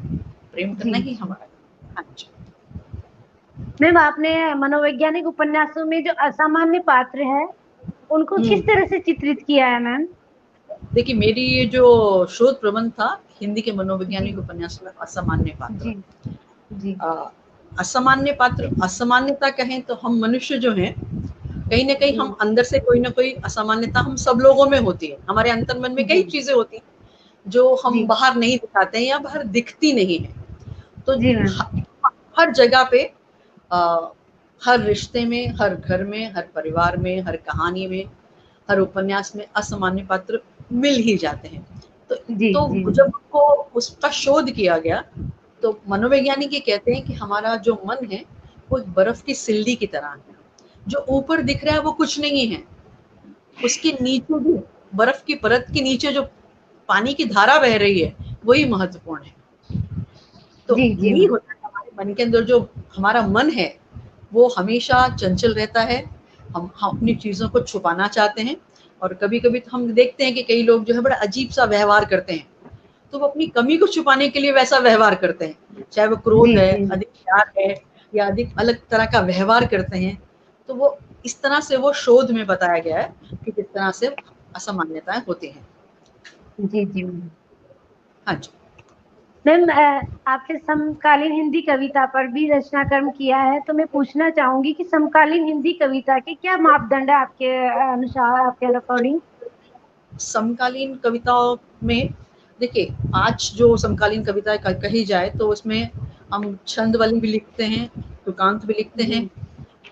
प्रेम करना ही हमारा। हाँ जी मैम, आपने मनोवैज्ञानिक उपन्यासों में जो असामान्य पात्र है उनको किस तरह से चित्रित किया है मैम? देखिए, मेरी ये जो शोध प्रबंध था हिंदी के मनोवैज्ञानिक उपन्यास में असामान्य पात्र। असामान्य पात्र, असामान्यता कहें तो हम मनुष्य जो हैं, कहीं ना कहीं हम अंदर से कोई ना कोई असामान्यता हम सब लोगों में होती है। हमारे अंतर मन में कई चीजें होती हैं जो हम बाहर नहीं दिखाते हैं या बाहर दिखती नहीं है। तो हर जगह पे, हर रिश्ते में, हर घर में, हर परिवार में, हर कहानी में, हर उपन्यास में असामान्य पात्र मिल ही जाते हैं। तो जब को उसका शोध किया गया तो मनोवैज्ञानिक ये कहते हैं कि हमारा जो मन है वो बर्फ की सिल्ली की तरह है। जो ऊपर दिख रहा है वो कुछ नहीं है, उसके नीचे भी, बर्फ की परत के नीचे जो पानी की धारा बह रही है वही महत्वपूर्ण है। तो यही होता है हमारे मन के अंदर। जो हमारा मन है वो हमेशा चंचल रहता है। हम अपनी चीजों को छुपाना चाहते हैं, और कभी कभी तो हम देखते हैं कि कई लोग जो है बड़ा अजीब सा व्यवहार करते हैं, तो वो अपनी कमी को छुपाने के लिए वैसा व्यवहार करते हैं, चाहे वो क्रोध है, अधिक प्यार है, या अधिक अलग तरह का व्यवहार करते हैं। तो वो इस तरह से वो शोध में बताया गया है कि किस तरह से असामान्यताएं होती हैं। हाँ जी मैम, आपने समकालीन हिंदी कविता पर भी रचना कर्म किया है, तो मैं पूछना चाहूंगी कि समकालीन हिंदी कविता के क्या मापदंड है आपके अनुसार, आपके अकॉर्डिंग? समकालीन कविताओं में देखिए, आज जो समकालीन कविताएं कही जाए तो उसमें हम छंद वाली भी लिखते हैं, तुकांत भी लिखते हैं,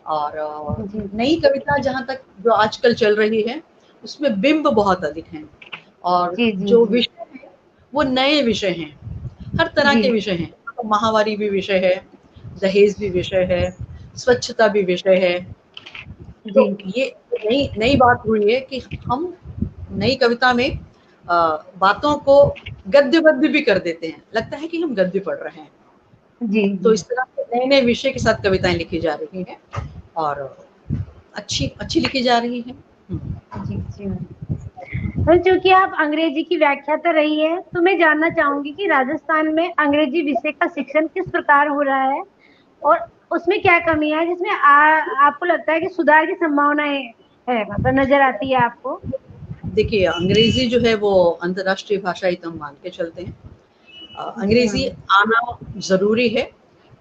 और नई कविता जहाँ तक जो आजकल चल रही है उसमें बिंब बहुत अधिक हैं, और जो विषय है वो नए विषय हैं, हर तरह के विषय हैं। तो माहवारी भी विषय है, दहेज भी विषय है, स्वच्छता भी विषय है। तो ये नई बात हुई है कि हम नई कविता में बातों को गद्यबद्ध भी कर देते हैं, लगता है कि हम गद्य पढ़ रहे हैं। तो इस तरह से नए नए विषय के साथ कविताएं लिखी जा रही हैं, और अच्छी लिखी जा रही है। क्योंकि आप अंग्रेजी की व्याख्याता रही है, तो मैं जानना चाहूंगी कि राजस्थान में अंग्रेजी विषय का शिक्षण किस प्रकार हो रहा है और उसमें क्या कमी है जिसमें आपको लगता है कि सुधार की संभावनाएं है, मतलब नजर आती है आपको? देखिए, अंग्रेजी जो है वो अंतर्राष्ट्रीय भाषा ही तो हम मान के चलते हैं। अंग्रेजी आना जरूरी है।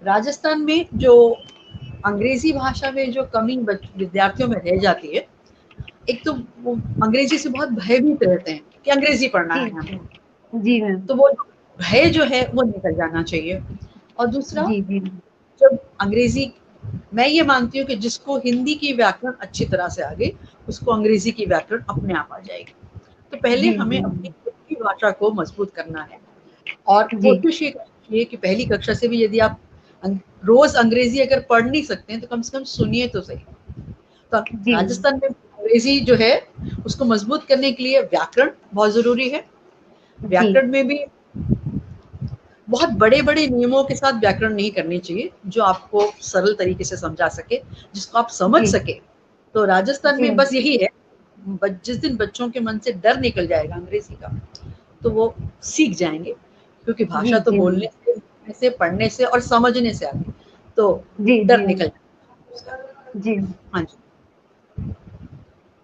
राजस्थान में जो अंग्रेजी भाषा में जो कमी विद्यार्थियों में रह जाती है, एक तो वो अंग्रेजी से बहुत भयभीत रहते हैं कि अंग्रेजी पढ़ना है हमें। तो वो भय जो है वो निकल जाना चाहिए। और दूसरा, जब अंग्रेजी, मैं ये मानती हूँ कि जिसको हिंदी की व्याकरण अच्छी तरह से आ गई उसको अंग्रेजी की व्याकरण अपने आप आ जाएगी। तो पहले हमें अपनी हिंदी भाषा को मजबूत करना है, और कोशिश ये कि पहली कक्षा से भी यदि आप रोज अंग्रेजी अगर पढ़ नहीं सकते हैं तो कम से कम सुनिए तो सही। तो राजस्थान में अंग्रेजी जो है उसको मजबूत करने के लिए व्याकरण बहुत जरूरी है। व्याकरण में भी बहुत बड़े बड़े नियमों के साथ व्याकरण नहीं करनी चाहिए, जो आपको सरल तरीके से समझा सके, जिसको आप समझ सके। तो राजस्थान में बस यही है, जिस दिन बच्चों के मन से डर निकल जाएगा अंग्रेजी का तो वो सीख जाएंगे, क्योंकि भाषा तो बोलने से, पढ़ने से और समझने से आती, तो डर निकल जाएगा। हाँ जी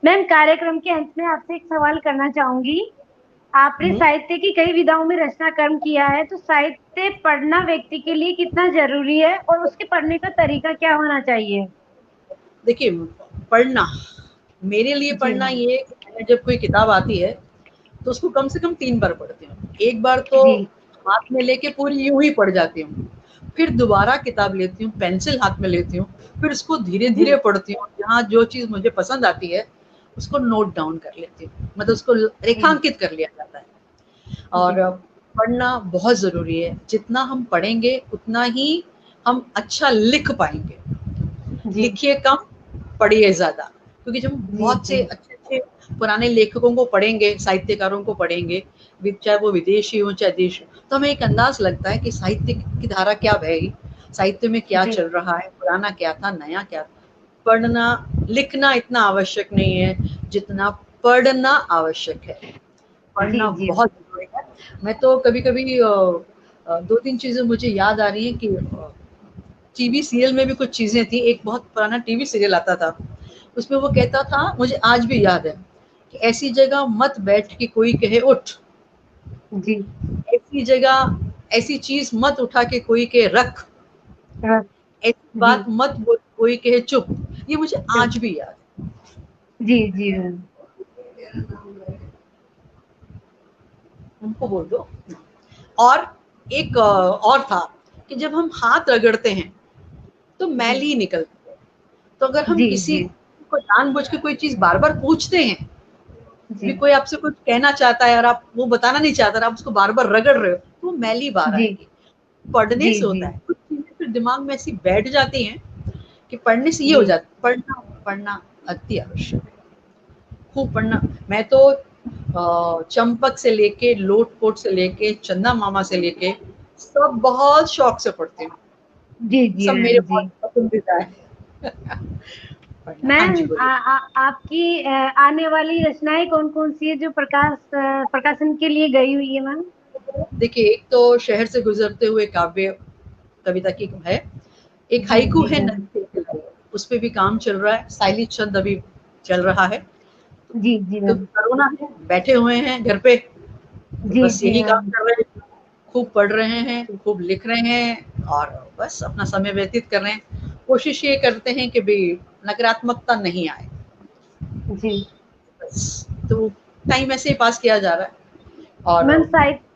मैम, कार्यक्रम के अंत में आपसे एक सवाल करना चाहूंगी। आपने साहित्य की कई विधाओं में रचना कर्म किया है, तो साहित्य पढ़ना व्यक्ति के लिए कितना जरूरी है और उसके पढ़ने का तरीका क्या होना चाहिए? देखिए, पढ़ना मेरे लिए पढ़ना ये, मैंने जब कोई किताब आती है तो उसको कम से कम 3 बार पढ़ती हूँ। एक बार तो हाथ में लेके पूरी यूं ही पढ़ जाती हूँ, फिर दोबारा किताब लेती हूँ, पेंसिल हाथ में लेती हूँ, फिर उसको धीरे धीरे पढ़ती हूँ। जहाँ जो चीज मुझे पसंद आती है उसको नोट डाउन कर लेती हूँ, मतलब उसको रेखांकित कर लिया जाता है। और पढ़ना बहुत ज़रूरी है, जितना हम पढ़ेंगे उतना ही हम अच्छा लिख पाएंगे। जी लिखिए कम, पढ़िए ज़्यादा, क्योंकि जब हम जी बहुत जी से अच्छे अच्छे पुराने लेखकों को पढ़ेंगे, साहित्यकारों को पढ़ेंगे, चाहे वो विदेशी हो चाहे देशी हो, तो हमें एक अंदाज लगता है कि साहित्य की धारा क्या बहेगी, साहित्य में क्या जी चल रहा है, पुराना क्या था, नया क्या था। पढ़ना लिखना इतना आवश्यक नहीं है जितना पढ़ना आवश्यक है। जी पढ़ना जी बहुत जरूरी है। मैं तो कभी कभी दो तीन चीजें मुझे याद आ रही हैं कि टीवी सीरियल में भी कुछ चीजें थी। एक बहुत पुराना टीवी सीरियल आता था, उसमें वो कहता था, मुझे आज भी याद है, कि ऐसी जगह मत बैठ के कोई कहे उठ, जी ऐसी जगह ऐसी चीज मत उठा के कोई कहे रख, हाँ, ऐसी जी बात मत बोल कोई कहे चुप। ये मुझे चुप आज भी याद जी जी मैम है। उनको बोल दो। और एक और था कि जब हम हाथ रगड़ते हैं तो जी मैल ही निकलती है। तो अगर हम जी किसी जी को जानबूझ के कोई चीज बार बार पूछते हैं, जी भी कोई आपसे कुछ कहना चाहता है और आप वो बताना नहीं चाहते और आप उसको बार बार रगड़ रहे हो, तो वो मैली बार जी आएगी। पढ़ने जी से जी होता है, कुछ चीजें फिर दिमाग में ऐसी बैठ जाती हैं कि पढ़ने से ये हो जी जाता है। पढ़ना पढ़ना अति आवश्यक है, खूब पढ़ना। मैं तो चंपक से लेके लोटपोट से लेके चंदा मामा से लेके सब बहुत शौक से पढ़ती हूँ। जी जी सब मेरे मैम जी बहुत पसंदीदा है। पढ़ना, हाँ मैम जी बोलिए। आपकी आने वाली रचनाएं कौन कौन सी है जो प्रकाशन के लिए गई हुई है मैम? देखिए, एक तो शहर से गुजरते हुए काव्य कविता की है, एक जी हाइकू जी है मैम नदी के किनारे, उस पे भी काम चल रहा है, साइली छंद अभी चल रहा है। जी जी तो मैम कोरोना है, बैठे हुए हैं घर पे, तो जी बस जी यही काम मैम कर रहे हैं, खूब पढ़ रहे हैं, खूब लिख रहे हैं और बस अपना समय व्यतीत कर रहे हैं। कोशिश ये करते हैं कि भी नकारात्मकता नहीं आए, जी बस तो टाइम ऐसे ही पास किया जा रहा है। और मैम साहित्य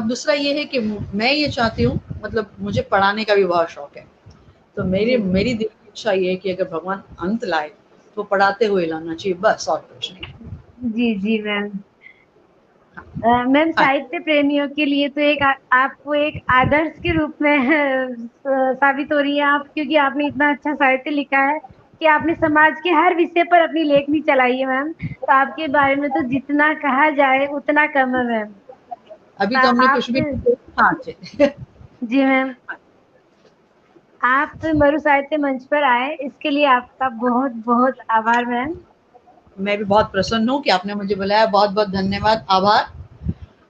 दूसरा ये है कि मैं ये चाहती हूँ, मतलब मुझे पढ़ाने का भी बहुत शौक है, तो मेरी जी मेरी दिल की इच्छा ये है कि अगर भगवान अंत लाए तो पढ़ाते हुए लाना चाहिए, बस और कुछ नहीं। जी जी मैम मैम हाँ, साहित्य प्रेमियों के लिए तो आपको एक आदर्श के रूप में साबित हो रही है आप, क्योंकि आपने इतना अच्छा साहित्य लिखा है कि आपने समाज के हर विषय पर अपनी लेखनी चलाई है मैम। तो आपके बारे में तो जितना कहा जाए उतना कम है मैम। अभी तो तो हमने आप कुछ भी हाँ जी। जी मैम आप मरु साहित्य मंच पर आए इसके लिए आपका बहुत बहुत आभार मैम। मैं भी बहुत प्रसन्न हूँ कि आपने मुझे बुलाया, बहुत बहुत धन्यवाद, आभार।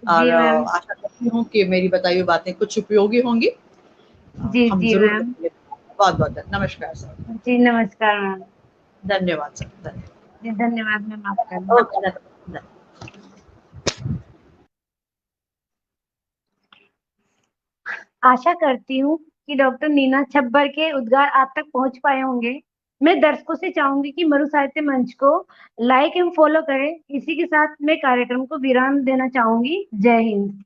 और जी मैम आशा करती हूँ कि मेरी बताई हुई बातें कुछ उपयोगी होंगी। जी हम जी जरूर मैम मिलेंगे। बहुत बहुत नमस्कार सर। जी नमस्कार मैम। धन्यवाद सर, धन्यवाद। जी धन्यवाद मैम आपका भी। ओके, धन्यवाद। आशा करती हूँ कि डॉक्टर नीना छब्बर के उद्गार आप तक पहुंच पाए होंगे। मैं दर्शकों से चाहूंगी कि मरु साहित्य मंच को लाइक एवं फॉलो करें। इसी के साथ मैं कार्यक्रम को विराम देना चाहूंगी। जय हिंद।